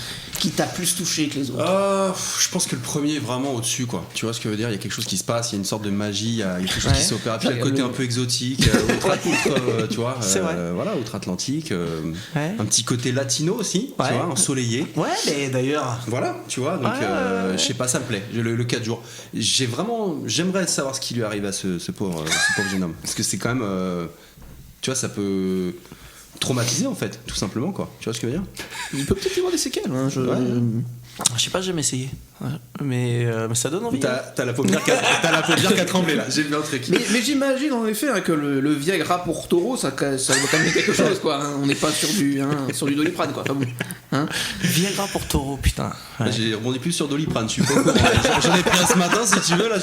plus touché que les autres? Je pense que le premier est vraiment au-dessus, quoi. Tu vois ce que je veux dire? Il y a quelque chose qui se passe, il y a une sorte de magie, il y a quelque chose qui s'opère. Puis il y a le côté un peu exotique, tu vois, voilà, outre-Atlantique. Un petit côté latino aussi, tu vois, ensoleillé. Ouais, mais d'ailleurs. Voilà, tu vois, donc je sais pas, ça me plaît. Le 4 jours. J'aimerais savoir ce qui lui arrive à ce pauvre jeune homme. Parce que c'est quand même. Tu vois, ça peut traumatiser en fait, tout simplement, quoi. Tu vois ce que je veux dire? Il peut peut-être y avoir des séquelles. Hein, je sais pas, j'ai jamais essayé. Mais ça donne envie. T'as la paupière qui a tremblé là. J'ai vu un truc. Mais j'imagine en effet que le Viagra pour taureau, ça doit quand même quelque chose, quoi. Hein. On n'est pas sur du Doliprane, quoi. Enfin bon. Hein. Viagra pour taureau, putain. Ouais. J'ai rebondi plus sur Doliprane. Je suis pas au courant. J'en ai pris un ce matin, si tu veux. Là,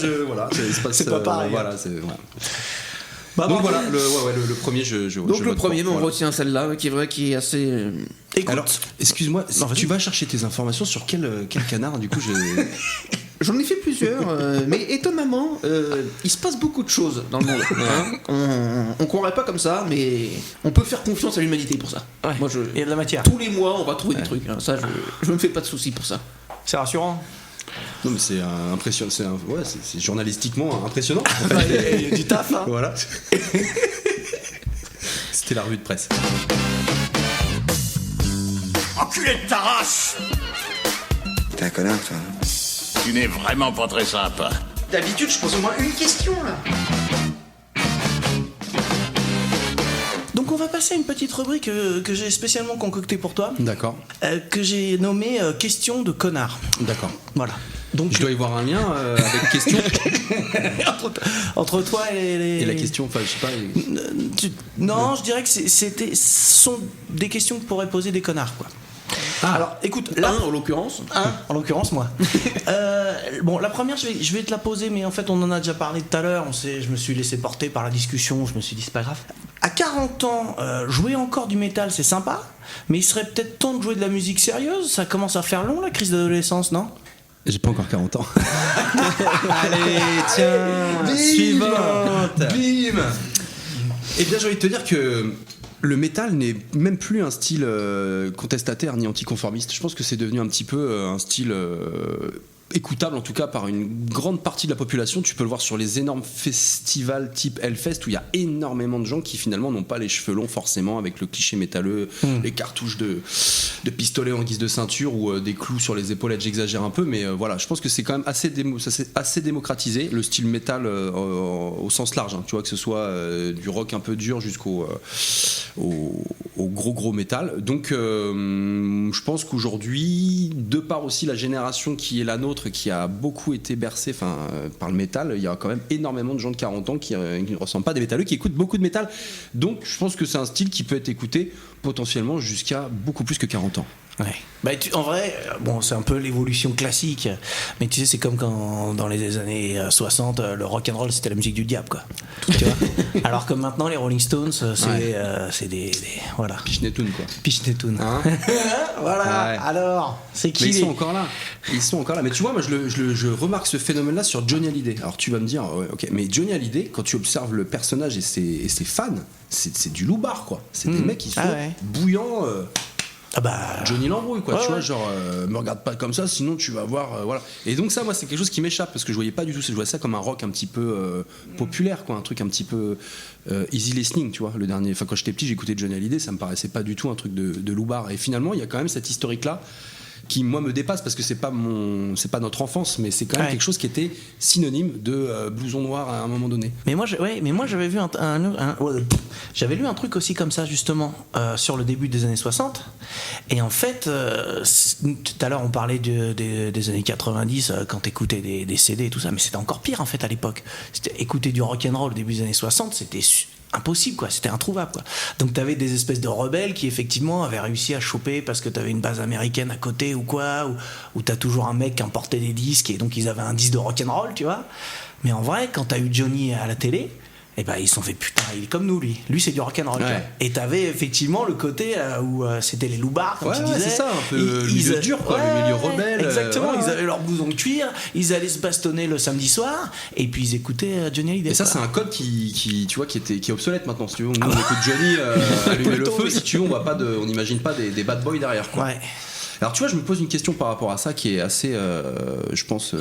c'est pas pareil. Voilà, donc voilà, le premier, donc le premier, on retient celle-là, qui est vrai, qui est assez. Écoute, alors, excuse-moi, tu vas chercher tes informations sur quel canard, du coup, J'en ai fait plusieurs, mais étonnamment, il se passe beaucoup de choses dans le monde. Hein. On croirait pas comme ça, mais on peut faire confiance à l'humanité pour ça. Ouais, moi, il y a de la matière. Tous les mois, on va trouver des trucs. Hein. Ça, je me fais pas de soucis pour ça. C'est rassurant. Non mais c'est impressionnant, c'est journalistiquement impressionnant. Il y a du taf, hein. Voilà. C'était la revue de presse. Enculé de ta race! T'es un connard, toi. Tu n'es vraiment pas très sympa. D'habitude, je pose au moins une question, là. Donc on va passer à une petite rubrique que j'ai spécialement concoctée pour toi. D'accord. Que j'ai nommée question de connard. D'accord. Voilà. Donc je dois y voir un lien avec question entre toi et la question. Enfin, je sais pas. Non, je dirais que sont des questions que pourraient poser des connards, quoi. Ah. Alors, écoute, en l'occurrence, moi. Bon, la première, je vais te la poser, mais en fait, on en a déjà parlé tout à l'heure. Je me suis laissé porter par la discussion. Je me suis dit, c'est pas grave. À 40 ans, jouer encore du métal, c'est sympa, mais il serait peut-être temps de jouer de la musique sérieuse. Ça commence à faire long, la crise d'adolescence, non? J'ai pas encore 40 ans. Allez, tiens, suivante. Bim. Eh bien, j'ai envie de te dire que le métal n'est même plus un style contestataire ni anticonformiste. Je pense que c'est devenu un petit peu un style écoutable, en tout cas par une grande partie de la population. Tu peux le voir sur les énormes festivals type Hellfest où il y a énormément de gens qui finalement n'ont pas les cheveux longs forcément, avec le cliché métalleux, les cartouches de pistolet en guise de ceinture ou des clous sur les épaulettes. J'exagère un peu, mais voilà, je pense que c'est quand même assez démocratisé, le style métal au sens large, hein, tu vois, que ce soit du rock un peu dur jusqu'au gros métal. Donc je pense qu'aujourd'hui, de par aussi la génération qui est la nôtre, qui a beaucoup été bercée par le métal, il y a quand même énormément de gens de 40 ans qui ne ressemblent pas à des métalleux, qui écoutent beaucoup de métal. Donc je pense que c'est un style qui peut être écouté potentiellement jusqu'à beaucoup plus que 40 ans. Ouais. Bah, en vrai, bon, c'est un peu l'évolution classique, mais tu sais, c'est comme quand dans les années 60, le rock and roll c'était la musique du diable, quoi. Tu vois. Alors que maintenant, les Rolling Stones, c'est des voilà. Pichnetoun, quoi. Pichnetoun. Hein voilà. Ouais. Alors, c'est qui mais ils sont encore là. Ils sont encore là. Mais tu vois, moi, je remarque ce phénomène-là sur Johnny Hallyday. Alors, tu vas me dire, ouais, ok, mais Johnny Hallyday, quand tu observes le personnage et ses fans, c'est du loupard, quoi. C'est des mecs qui sont bouillants. Johnny l'embrouille, quoi. Tu vois, genre, me regarde pas comme ça, sinon tu vas voir. Voilà. Et donc, ça, moi, c'est quelque chose qui m'échappe parce que je voyais pas du tout. Je voyais ça comme un rock un petit peu populaire, quoi. Un truc un petit peu easy listening, tu vois. Le dernier. Enfin, quand j'étais petit, j'écoutais Johnny Hallyday, ça me paraissait pas du tout un truc de loupard. Et finalement, il y a quand même cette historique-là qui moi me dépasse parce que c'est pas notre enfance, mais c'est quand même quelque chose qui était synonyme de blouson noir à un moment donné. Mais moi j'avais vu j'avais lu un truc aussi comme ça justement sur le début des années 60, et en fait tout à l'heure on parlait des années 90 quand t'écoutais des CD et tout ça, mais c'était encore pire en fait à l'époque. Écouter du rock'n'roll au début des années 60, c'était impossible, quoi, c'était introuvable, quoi. Donc t'avais des espèces de rebelles qui effectivement avaient réussi à choper parce que t'avais une base américaine à côté ou quoi, ou t'as toujours un mec qui importait des disques et donc ils avaient un disque de rock'n'roll, tu vois. Mais en vrai, quand t'as eu Johnny à la télé, et ben ils se sont fait putain, il est comme nous lui c'est du rock'n'roll. Et t'avais effectivement le côté où c'était les loupards, comme tu disais. C'est ça, un peu le milieu dur, quoi, le milieu rebelle. Exactement, ils avaient leur blouson de cuir, ils allaient se bastonner le samedi soir, et puis ils écoutaient Johnny Hallyday. Et ça, c'est un code qui tu vois, qui est obsolète maintenant. Si tu veux, nous on écoute Johnny allumer le feu, si tu veux, on n'imagine pas des bad boys derrière, quoi. Ouais. Alors tu vois, je me pose une question par rapport à ça qui est assez, je pense.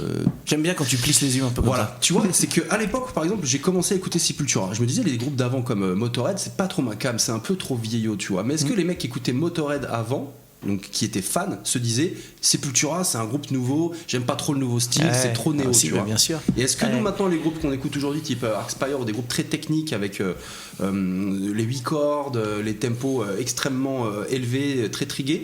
J'aime bien quand tu plisses les yeux un peu. Voilà, tu vois, c'est que à l'époque, par exemple, j'ai commencé à écouter Sepultura. Je me disais, les groupes d'avant comme Motorhead, c'est pas trop ma came, c'est un peu trop vieillot, tu vois. Mais est-ce que les mecs qui écoutaient Motorhead avant, donc qui étaient fans, se disaient Sepultura, c'est un groupe nouveau, j'aime pas trop le nouveau style, c'est trop néo, tu vois. Bien sûr. Et est-ce que nous maintenant, les groupes qu'on écoute aujourd'hui, type Arcspire, ou des groupes très techniques avec les 8 cordes, les tempos extrêmement élevés, très trigués.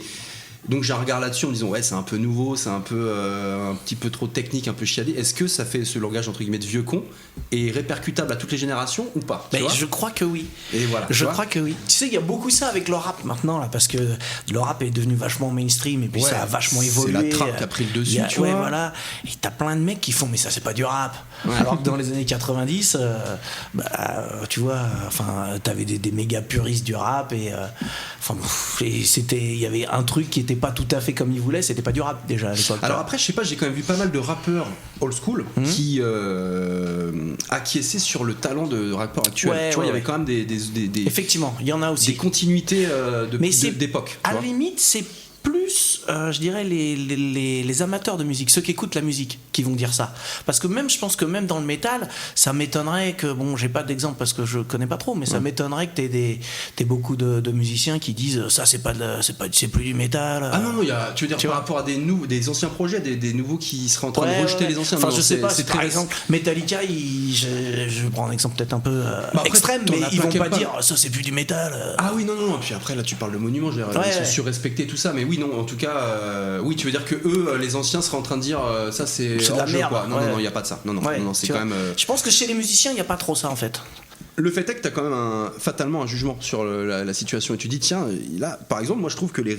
Donc j'ai un regard là-dessus en me disant ouais, c'est un peu nouveau, c'est un peu un petit peu trop technique, un peu chiadé. Est-ce que ça fait ce langage entre guillemets de vieux con et répercutable à toutes les générations ou pas? Je crois que oui. Et voilà. Je crois que oui. Tu sais, il y a beaucoup ça avec le rap maintenant là, parce que le rap est devenu vachement mainstream et puis ça a vachement évolué. C'est la trappe qui a pris le dessus, tu vois. Voilà. Et t'as plein de mecs qui font mais ça c'est pas du rap. Alors que dans les années 90, tu vois, enfin t'avais des méga puristes du rap et il y avait un truc qui était pas tout à fait comme il voulait, c'était pas du rap déjà à l'époque. Alors après, je sais pas, j'ai quand même vu pas mal de rappeurs old school qui acquiesçaient sur le talent de rappeurs actuels. Tu vois, il y avait quand même des effectivement, il y en a aussi des continuités d'époque. À la limite, c'est plus, je dirais, les amateurs de musique, ceux qui écoutent la musique, qui vont dire ça. Parce que même, je pense que même dans le métal, ça m'étonnerait que, bon, j'ai pas d'exemple parce que je connais pas trop, mais ça m'étonnerait que t'aies beaucoup de musiciens qui disent ça, c'est plus du métal. Ah non, tu veux dire par rapport à des anciens projets, des nouveaux qui seraient en train de rejeter les anciens. Enfin, je sais pas, c'est par exemple, Metallica, je prends un exemple peut-être un peu extrême, mais ils vont pas dire ça, c'est plus du métal. Ah oui, non. Puis après, là, tu parles de monuments, ils sont surrespectés, tout ça, mais oui, non, en tout cas, oui, tu veux dire que eux, les anciens seraient en train de dire ça, c'est de la merde, quoi. Non, il n'y a pas de ça. Non, c'est quand même. Je pense que chez les musiciens, il n'y a pas trop ça en fait. Le fait est que tu as quand même fatalement un jugement sur la situation et tu dis tiens, là par exemple moi je trouve que les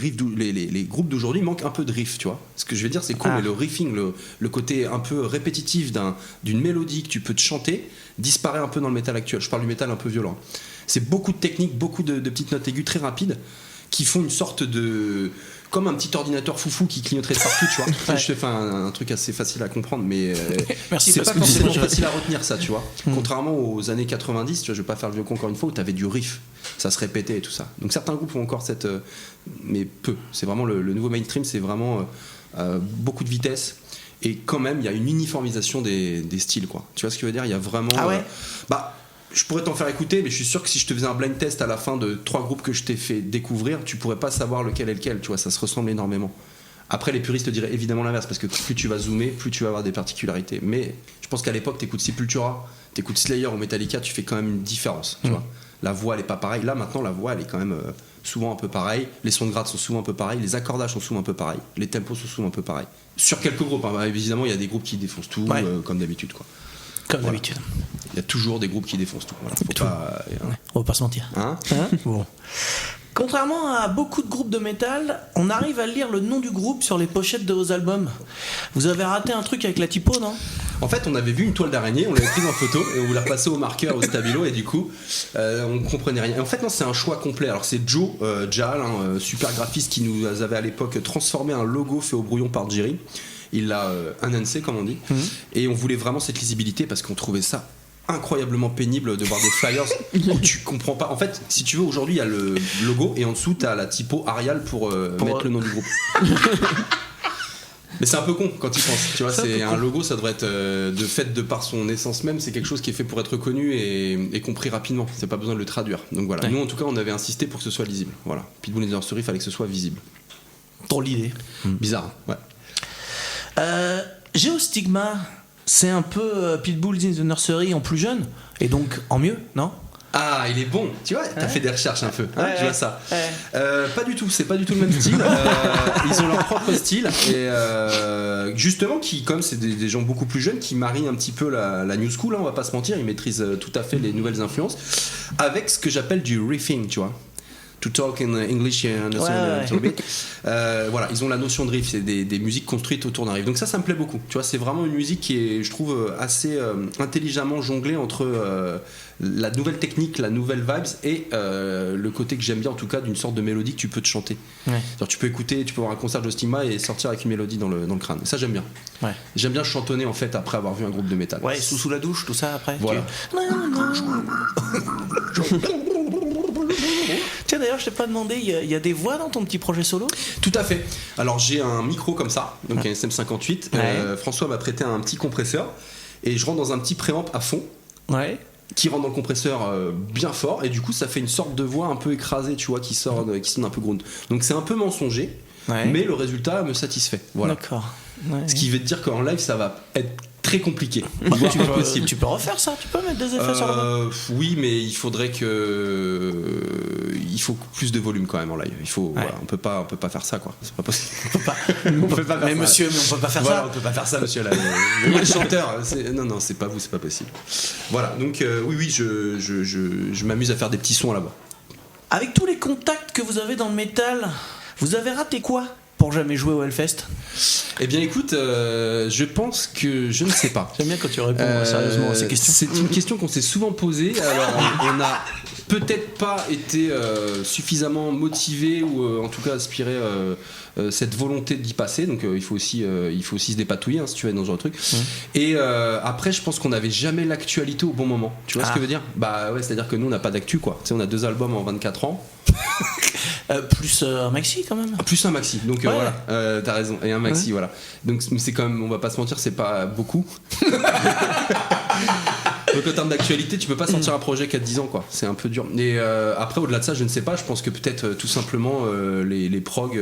groupes d'aujourd'hui manquent un peu de riff, tu vois. Ce que je vais dire c'est mais le riffing, le côté un peu répétitif d'une mélodie que tu peux te chanter disparaît un peu dans le métal actuel. Je parle du métal un peu violent. C'est beaucoup de techniques, beaucoup de petites notes aiguës très rapides qui font une sorte de comme un petit ordinateur foufou qui clignoterait de partout, tu vois. Je te fais un truc assez facile à comprendre, mais c'est pas forcément facile à retenir ça, tu vois. Contrairement aux années 90, tu vois, je vais pas faire le vieux con encore une fois, où t'avais du riff, ça se répétait et tout ça. Donc certains groupes ont encore cette, mais peu. C'est vraiment le nouveau mainstream, c'est vraiment beaucoup de vitesse. Et quand même, il y a une uniformisation des styles, quoi. Tu vois ce que je veux dire? Il y a vraiment. Ah ouais. Je pourrais t'en faire écouter, mais je suis sûr que si je te faisais un blind test à la fin de 3 groupes que je t'ai fait découvrir, tu pourrais pas savoir lequel est lequel, tu vois, ça se ressemble énormément. Après, les puristes te diraient évidemment l'inverse, parce que plus tu vas zoomer, plus tu vas avoir des particularités. Mais je pense qu'à l'époque, t'écoutes Sepultura, t'écoutes Slayer ou Metallica, tu fais quand même une différence, tu vois. La voix, elle est pas pareille. Là, maintenant, la voix, elle est quand même souvent un peu pareils, les sons de grade sont souvent un peu pareils, les accordages sont souvent un peu pareils, les tempos sont souvent un peu pareils. Sur quelques groupes, hein. Évidemment, il y a des groupes qui défoncent tout, comme d'habitude, quoi. Comme d'habitude. Il y a toujours des groupes qui défoncent tout. Voilà. Faut pas, on va pas se mentir. Bon. Contrairement à beaucoup de groupes de métal, on arrive à lire le nom du groupe sur les pochettes de vos albums. Vous avez raté un truc avec la typo, non ? En fait, on avait vu une toile d'araignée, on l'avait prise en photo et on l'a repassée au marqueur, au stabilo, et du coup, on comprenait rien. Et en fait, non, c'est un choix complet. Alors, c'est Joe Jal, super graphiste, qui nous avait à l'époque transformé un logo fait au brouillon par Jerry. Il l'a enhancé, comme on dit. Et on voulait vraiment cette lisibilité parce qu'on trouvait ça incroyablement pénible de voir des flyers où tu comprends pas. En fait, si tu veux, aujourd'hui il y a le logo et en dessous t'as la typo Arial pour mettre le nom du groupe. Mais c'est un peu con quand tu penses. Tu vois, c'est un logo, ça devrait être de fait de par son essence même, c'est quelque chose qui est fait pour être connu et compris rapidement. C'est pas besoin de le traduire. Donc voilà. Nous en tout cas, on avait insisté pour que ce soit lisible. Voilà. Pitbull in the Nursery, il fallait que ce soit visible. Pour l'idée. Bizarre. Ouais. Geostigma, c'est un peu Pitbull in the Nursery en plus jeune et donc en mieux, non ? Ah, il est bon, tu vois, t'as fait des recherches un peu, je vois ça. Pas du tout, c'est pas du tout le même style. Ils ont leur propre style et justement, qui, comme c'est des gens beaucoup plus jeunes, qui marient un petit peu la new school, hein, on va pas se mentir, ils maîtrisent tout à fait les nouvelles influences avec ce que j'appelle du riffing, tu vois. To talk in English and a little bit. Voilà, ils ont la notion de riff, c'est des musiques construites autour d'un riff. Donc ça me plaît beaucoup. Tu vois, c'est vraiment une musique qui est, je trouve, assez intelligemment jonglée entre la nouvelle technique, la nouvelle vibes et le côté que j'aime bien en tout cas d'une sorte de mélodie que tu peux te chanter. Alors, tu peux écouter, tu peux avoir un concert de Stigma et sortir avec une mélodie dans le crâne. Ça j'aime bien. J'aime bien chantonner en fait après avoir vu un groupe de métal. Ouais, sous la douche, tout ça après. Voilà. Tiens, d'ailleurs, je t'ai pas demandé, il y a des voix dans ton petit projet solo ? Tout à fait. Alors j'ai un micro comme ça, donc un SM58. François m'a prêté un petit compresseur et je rentre dans un petit préamp à fond. Qui rentre dans le compresseur bien fort et du coup ça fait une sorte de voix un peu écrasée, tu vois, qui sonne un peu ground. Donc c'est un peu mensonger, mais le résultat me satisfait. Voilà. D'accord. Ce qui veut dire qu'en live ça va être très compliqué. Tu peux refaire ça, tu peux mettre des effets sur la voix. Oui, mais il faudrait il faut plus de volume quand même en live. Il faut, voilà, on peut pas faire ça, quoi. C'est pas possible. On peut pas faire mais ça. Monsieur, mais on peut pas faire voilà, ça. On peut pas faire ça, monsieur. Là, le chanteur, non, c'est pas vous, c'est pas possible. Voilà, donc oui, je m'amuse à faire des petits sons à la voix. Avec tous les contacts que vous avez dans le métal, vous avez raté quoi pour jamais jouer au Hellfest ? Eh bien écoute, je pense que je ne sais pas. J'aime bien quand tu réponds sérieusement à ces questions. C'est une question qu'on s'est souvent posée. Alors on n'a peut-être pas été suffisamment motivé ou en tout cas aspiré cette volonté d'y passer. Donc il faut aussi se dépatouiller, hein, si tu veux, dans ce genre de truc. Et après, je pense qu'on n'avait jamais l'actualité au bon moment. Tu vois ce que je veux dire ? Bah ouais, c'est-à-dire que nous on n'a pas d'actu, quoi. Tu sais, on a 2 albums en 24 ans. Plus un maxi quand même. Plus un maxi, donc voilà, t'as raison, et un maxi, voilà. Donc c'est quand même, on va pas se mentir, c'est pas beaucoup. Donc en termes d'actualité, tu peux pas sortir un projet qui a 10 ans, quoi. C'est un peu dur. Et après, au-delà de ça, je ne sais pas, je pense que peut-être tout simplement les progs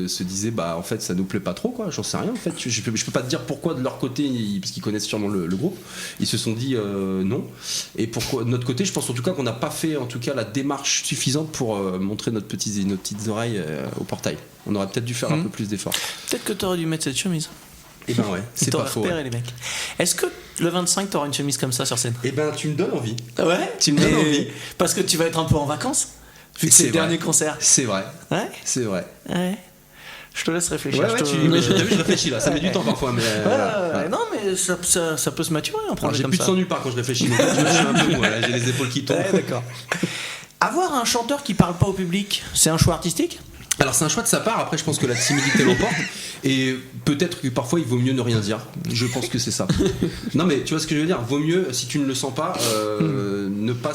se disaient, bah en fait ça nous plaît pas trop, quoi. J'en sais rien en fait. Je peux pas te dire pourquoi de leur côté, parce qu'ils connaissent sûrement le groupe, ils se sont dit non. Et pourquoi de notre côté, je pense en tout cas qu'on n'a pas fait en tout cas la démarche suffisante pour montrer nos petites oreilles au portail. On aurait peut-être dû faire un peu plus d'efforts. Peut-être que t'aurais dû mettre cette chemise. Eh ben ouais, c'est pas faux. Les mecs. Est-ce que le 25 t'auras une chemise comme ça sur scène ? Eh ben tu me donnes envie. Ouais, tu me donnes envie. Parce que tu vas être un peu en vacances, vu que c'est le dernier concert. C'est vrai. Ouais. C'est vrai. Ouais. Je te laisse réfléchir. Ouais, mais t'as vu, je réfléchis là. Ça met du temps parfois, mais. Ouais. Non, mais ça peut se maturer un projet comme ça. J'ai plus de sang nulle part quand je réfléchis. Donc, je suis un peu mou. J'ai les épaules qui tombent. Ouais, d'accord. Avoir un chanteur qui parle pas au public, c'est un choix artistique ? Alors c'est un choix de sa part, après je pense que la timidité l'emporte et peut-être que parfois il vaut mieux ne rien dire, je pense que c'est ça. Non mais tu vois ce que je veux dire, vaut mieux si tu ne le sens pas ne pas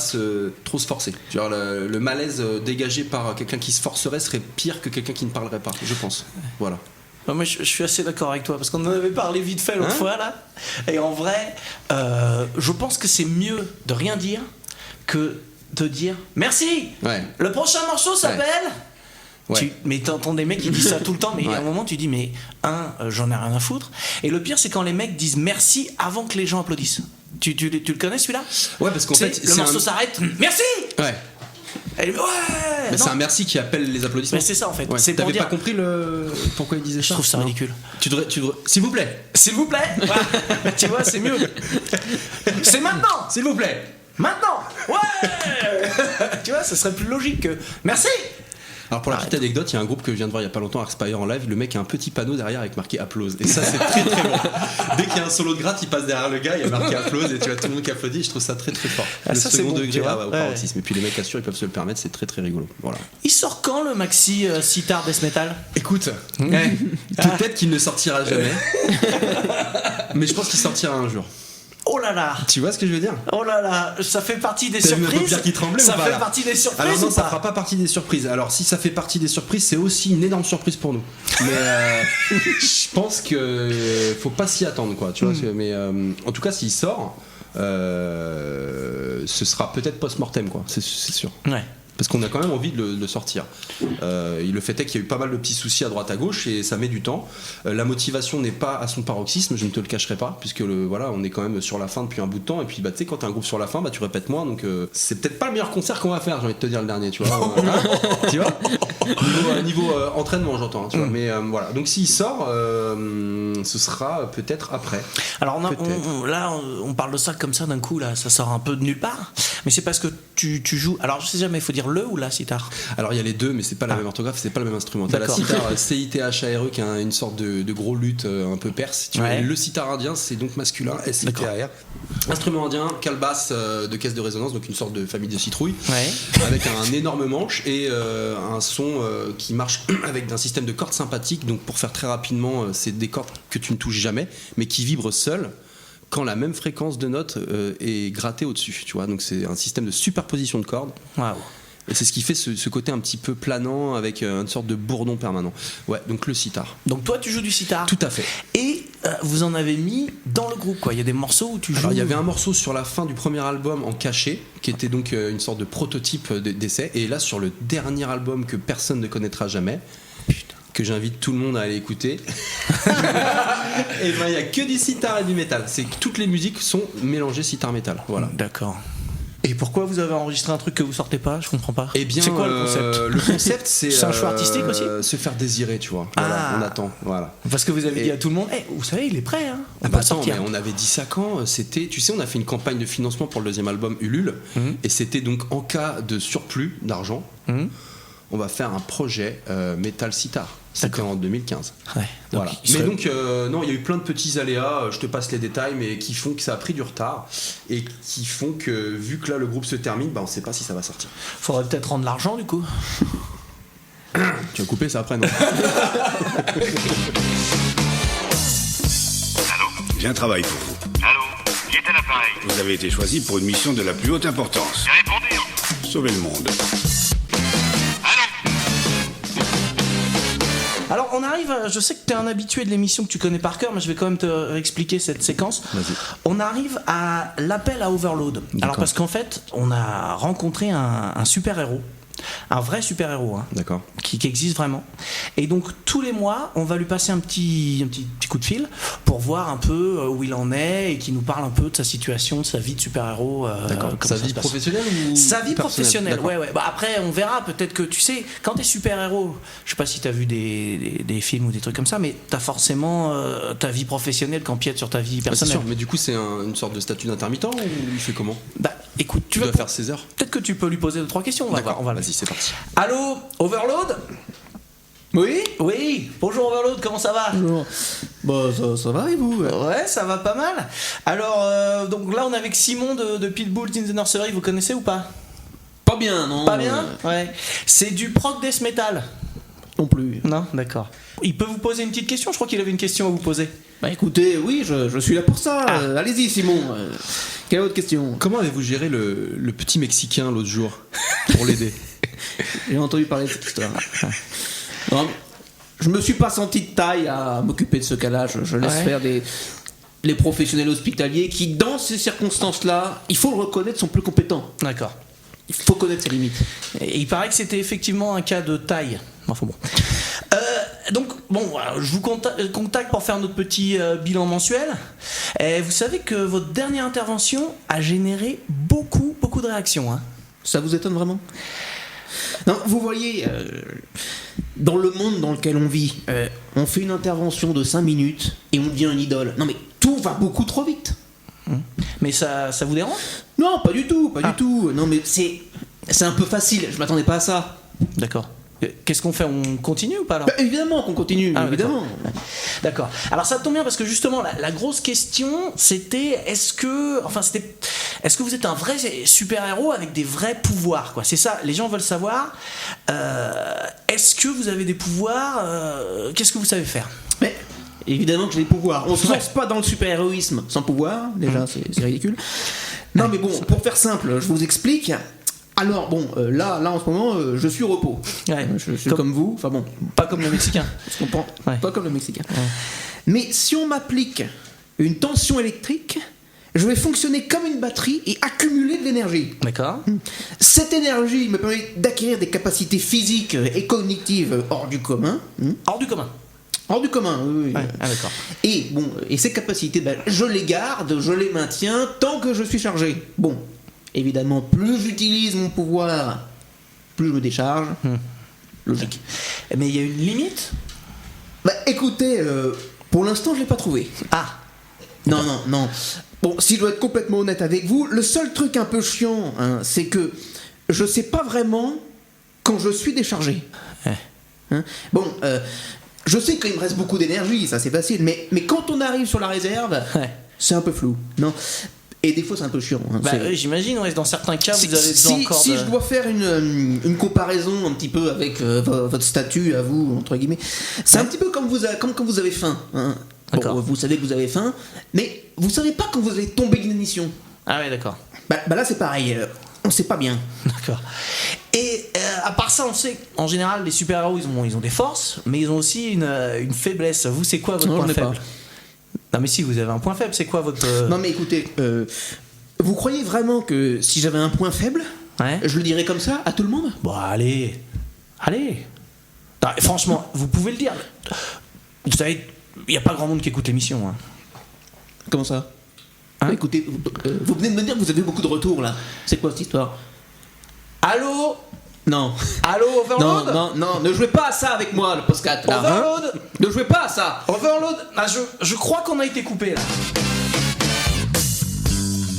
trop se forcer. Genre, le malaise dégagé par quelqu'un qui se forcerait serait pire que quelqu'un qui ne parlerait pas, je pense. Voilà. Moi je suis assez d'accord avec toi parce qu'on en avait parlé vite fait l'autre fois là et en vrai je pense que c'est mieux de rien dire que de dire merci. Le prochain morceau s'appelle mais t'entends des mecs qui disent ça tout le temps, mais à un moment tu dis mais j'en ai rien à foutre. Et le pire c'est quand les mecs disent merci avant que les gens applaudissent. Tu le connais celui-là ? Ouais, parce qu'en fait le morceau s'arrête. Merci. Ouais. Elle dit, ouais. Mais c'est un merci qui appelle les applaudissements. Mais c'est ça en fait. Ouais. C'est pour T'avais dire... pas compris pourquoi il disait ça? Je trouve ça ridicule. Tu devrais... S'il vous plaît. S'il vous plaît. Ouais. Tu vois, c'est mieux. C'est maintenant. S'il vous plaît. Maintenant. Ouais. Tu vois, ce serait plus logique que merci. Alors pour la petite anecdote, il y a un groupe que je viens de voir il y a pas longtemps, Arspire en live, le mec a un petit panneau derrière avec marqué applause. Et ça c'est très très bon. Dès qu'il y a un solo de gratte, il passe derrière le gars, il y a marqué applause et tu vois tout le monde qui applaudit, je trouve ça très très fort. Ah, le ça, second c'est bon, degré au ouais. paroxysme. Et puis les mecs assurent, ils peuvent se le permettre, c'est très très rigolo. Voilà. Il sort quand le maxi sitar death metal? Écoute, peut-être qu'il ne sortira jamais. Mais je pense qu'il sortira un jour. Oh là là. Tu vois ce que je veux dire? Oh là là, ça fait partie des T'as vu ma surprises. paupière qui tremblait Ça ou pas, fait là partie des surprises. Alors non, ou ça pas fera pas partie des surprises. Alors si ça fait partie des surprises, c'est aussi une énorme surprise pour nous. Mais je pense que faut pas s'y attendre, quoi. Tu vois. Mais en tout cas, s'il sort, ce sera peut-être post-mortem, quoi. C'est sûr. Ouais. Parce qu'on a quand même envie de le sortir. Le fait est qu'il y a eu pas mal de petits soucis à droite à gauche et ça met du temps. La motivation n'est pas à son paroxysme, je ne te le cacherai pas, puisque voilà, on est quand même sur la fin depuis un bout de temps. Et puis tu sais, quand t'es un groupe sur la fin, tu répètes moins, donc c'est peut-être pas le meilleur concert qu'on va faire, j'ai envie de te dire le dernier, tu vois. Tu vois, niveau entraînement, j'entends. Tu vois, mais voilà. Donc s'il sort, ce sera peut-être après. Alors on parle de ça comme ça d'un coup là, ça sort un peu de nulle part. Mais c'est parce que tu joues. Alors je sais jamais, il faut dire le ou la sitar. Alors il y a les deux, mais c'est pas la même orthographe, c'est pas le même instrument. T'as la sitar CITHARE qui a une sorte de gros luth un peu perse. Tu vois, le sitar indien, c'est donc masculin, SITAR. Instrument indien, calebasse de caisse de résonance, donc une sorte de famille de citrouilles, avec un énorme manche et un son qui marche avec un système de cordes sympathiques. Donc pour faire très rapidement, c'est des cordes que tu ne touches jamais, mais qui vibrent seules quand la même fréquence de notes est grattée au-dessus, tu vois. Donc c'est un système de superposition de cordes. Waouh. Et c'est ce qui fait ce côté un petit peu planant avec une sorte de bourdon permanent. Ouais, donc le sitar. Donc toi tu joues du sitar. Tout à fait. Et vous en avez mis dans le groupe, quoi. Il y a des morceaux où tu joues. Alors il y avait un morceau sur la fin du premier album en cachet, qui était donc une sorte de prototype d'essai. Et là sur le dernier album que personne ne connaîtra jamais, que j'invite tout le monde à aller écouter, et ben il y a que du sitar et du métal. C'est que toutes les musiques sont mélangées sitar métal. Voilà. D'accord. Et pourquoi vous avez enregistré un truc que vous sortez pas? Je comprends pas. Eh bien, c'est quoi le concept? Le concept, c'est un choix artistique aussi. Se faire désirer, tu vois. Voilà, on attend. Voilà. Parce que vous avez dit à tout le monde, vous savez, il est prêt. Hein, mais on avait dit ça quand c'était. Tu sais, on a fait une campagne de financement pour le deuxième album Ulule, et c'était donc en cas de surplus d'argent, on va faire un projet Metal Sitar. C'était en 2015. Ouais, donc voilà. Mais donc, non, il y a eu plein de petits aléas, je te passe les détails, mais qui font que ça a pris du retard et qui font que, vu que là le groupe se termine, on ne sait pas si ça va sortir. Faudrait peut-être rendre l'argent du coup. Tu vas couper ça après, non? Allô? J'ai un travail pour vous. Allô? Qui est à l'appareil? Vous avez été choisi pour une mission de la plus haute importance. J'ai répondu. Sauver le monde. Alors on arrive, je sais que tu es un habitué de l'émission que tu connais par cœur, mais je vais quand même te réexpliquer cette séquence. Vas-y. On arrive à l'appel à Overload. D'accord. Alors parce qu'en fait, on a rencontré un super-héros. Un vrai super-héros, hein, d'accord, qui existe vraiment. Et donc tous les mois, on va lui passer un petit coup de fil pour voir un peu où il en est et qu'il nous parle un peu de sa situation, de sa vie de super-héros. D'accord. Sa vie professionnelle ou sa vie professionnelle, ouais. Bah, après, on verra. Peut-être que tu sais, quand t'es super-héros, je sais pas si t'as vu des films ou des trucs comme ça, mais t'as forcément ta vie professionnelle qui empiète sur ta vie personnelle. C'est sûr, mais du coup, c'est une sorte de statut d'intermittent ou il fait comment? Bah, écoute, tu dois faire 16 heures. Peut-être que tu peux lui poser 2-3 questions. On va voir. Vas-y, c'est parti. Allô, Overload? Oui, bonjour Overload, comment ça va? Bonjour. Bah ça va et vous? Ouais, ça va pas mal. Alors, donc là on est avec Simon de Pitbulls in the Nursery, vous connaissez ou pas? Pas bien, non. Pas bien? Ouais. C'est du prog death metal. Non plus. Non, d'accord. Il peut vous poser une petite question, je crois qu'il avait une question à vous poser. Bah écoutez, oui, je suis là pour ça. Allez-y Simon. Quelle autre question? Comment avez-vous géré le petit Mexicain l'autre jour pour l'aider? J'ai entendu parler de cette histoire. Non, je me suis pas senti de taille à m'occuper de ce cas-là. Je laisse faire les professionnels hospitaliers qui, dans ces circonstances-là, il faut le reconnaître, sont plus compétents. D'accord. Il faut connaître ses limites. Et il paraît que c'était effectivement un cas de taille. Enfin bon. Donc, je vous contacte pour faire notre petit bilan mensuel. Et vous savez que votre dernière intervention a généré beaucoup de réactions. Hein. Ça vous étonne vraiment? Non, vous voyez, dans le monde dans lequel on vit, on fait une intervention de 5 minutes et on devient une idole. Non mais tout va beaucoup trop vite. Mais ça vous dérange ? Non, pas du tout, pas du tout. Non mais c'est un peu facile, je m'attendais pas à ça. D'accord. Qu'est-ce qu'on fait ? On continue ou pas alors ? Évidemment qu'on continue, évidemment. D'accord. Alors ça tombe bien parce que justement la grosse question c'était est-ce que vous êtes un vrai super-héros avec des vrais pouvoirs quoi ? C'est ça, les gens veulent savoir. Est-ce que vous avez des pouvoirs ? Qu'est-ce que vous savez faire ? Mais évidemment que j'ai des pouvoirs. On se lance pas dans le super-héroïsme sans pouvoir, déjà c'est ridicule. Non mais bon, pour faire simple, je vous explique. Alors bon, là en ce moment, je suis au repos. Ouais. Je suis comme vous, enfin bon, pas comme le Mexicain. Je comprends. Ouais. Pas comme le Mexicain. Ouais. Mais si on m'applique une tension électrique, je vais fonctionner comme une batterie et accumuler de l'énergie. D'accord. Cette énergie me permet d'acquérir des capacités physiques et cognitives hors du commun. Hors du commun. Hors du commun, oui. Ouais. Ah, d'accord. Et bon, et ces capacités, je les garde, je les maintiens tant que je suis chargé. Bon. Évidemment, plus j'utilise mon pouvoir, plus je me décharge. Logique. Mais il y a une limite ? Écoutez, pour l'instant, je l'ai pas trouvé. Ah. Non. Bon, si je dois être complètement honnête avec vous, le seul truc un peu chiant, c'est que je sais pas vraiment quand je suis déchargé. Bon, je sais qu'il me reste beaucoup d'énergie, ça c'est facile, mais quand on arrive sur la réserve, c'est un peu flou. Non. Et des fois c'est un peu chiant. J'imagine, dans certains cas vous avez besoin encore si je dois faire une comparaison un petit peu avec votre statut à vous, entre guillemets, c'est un petit peu comme quand vous avez faim. Bon, vous savez que vous avez faim, mais vous savez pas quand vous allez tomber d'une émission. Ah ouais, d'accord. Là c'est pareil, on sait pas bien. D'accord. Et à part ça, on sait qu'en général les super-héros ils ont des forces, mais ils ont aussi une faiblesse. Vous, c'est quoi votre point faible ? Non mais si, vous avez un point faible, c'est quoi votre... Non mais écoutez, vous croyez vraiment que si j'avais un point faible, je le dirais comme ça à tout le monde ? Bon allez. Non, franchement, vous pouvez le dire. Vous savez, il n'y a pas grand monde qui écoute l'émission. Comment ça ? Écoutez, vous venez de me dire que vous avez beaucoup de retours là. C'est quoi cette histoire ? Allô ? Non. Allô, Overload ? Non, ne jouez pas à ça avec moi, le podcast. Overload ? Ne jouez pas à ça. Overload ? Je crois qu'on a été coupé là.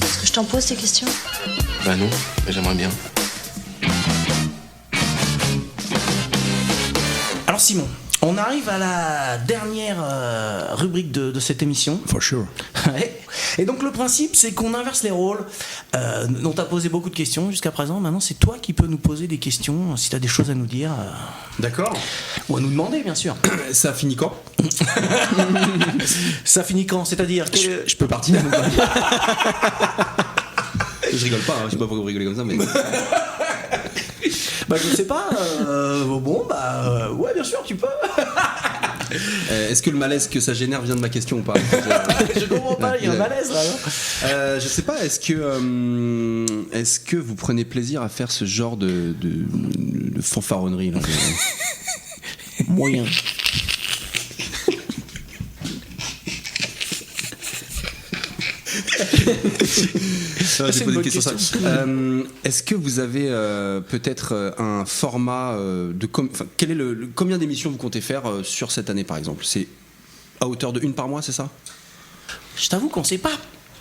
Est-ce que je t'en pose ces questions ? Bah non, mais j'aimerais bien. Alors Simon, on arrive à la dernière rubrique de cette émission. For sure. Et donc le principe, c'est qu'on inverse les rôles. On t'a posé beaucoup de questions jusqu'à présent. Maintenant, c'est toi qui peux nous poser des questions si t'as des choses à nous dire. D'accord. Ou à nous demander, bien sûr. Ça finit quand ? Ça finit quand ? C'est-à-dire je peux partir ou pas ? Je rigole pas, je sais pas pourquoi vous rigolez comme ça, mais... je sais pas. Ouais, bien sûr, tu peux. Est-ce que le malaise que ça génère vient de ma question ou pas ? Je comprends pas, il y a un malaise là. Je sais pas, est-ce que vous prenez plaisir à faire ce genre de fanfaronnerie là, Moyen. J'ai posé une question. Est-ce que vous avez peut-être un format quel est combien d'émissions vous comptez faire sur cette année par exemple ? C'est à hauteur de 1 par mois, c'est ça ? Je t'avoue qu'on sait pas.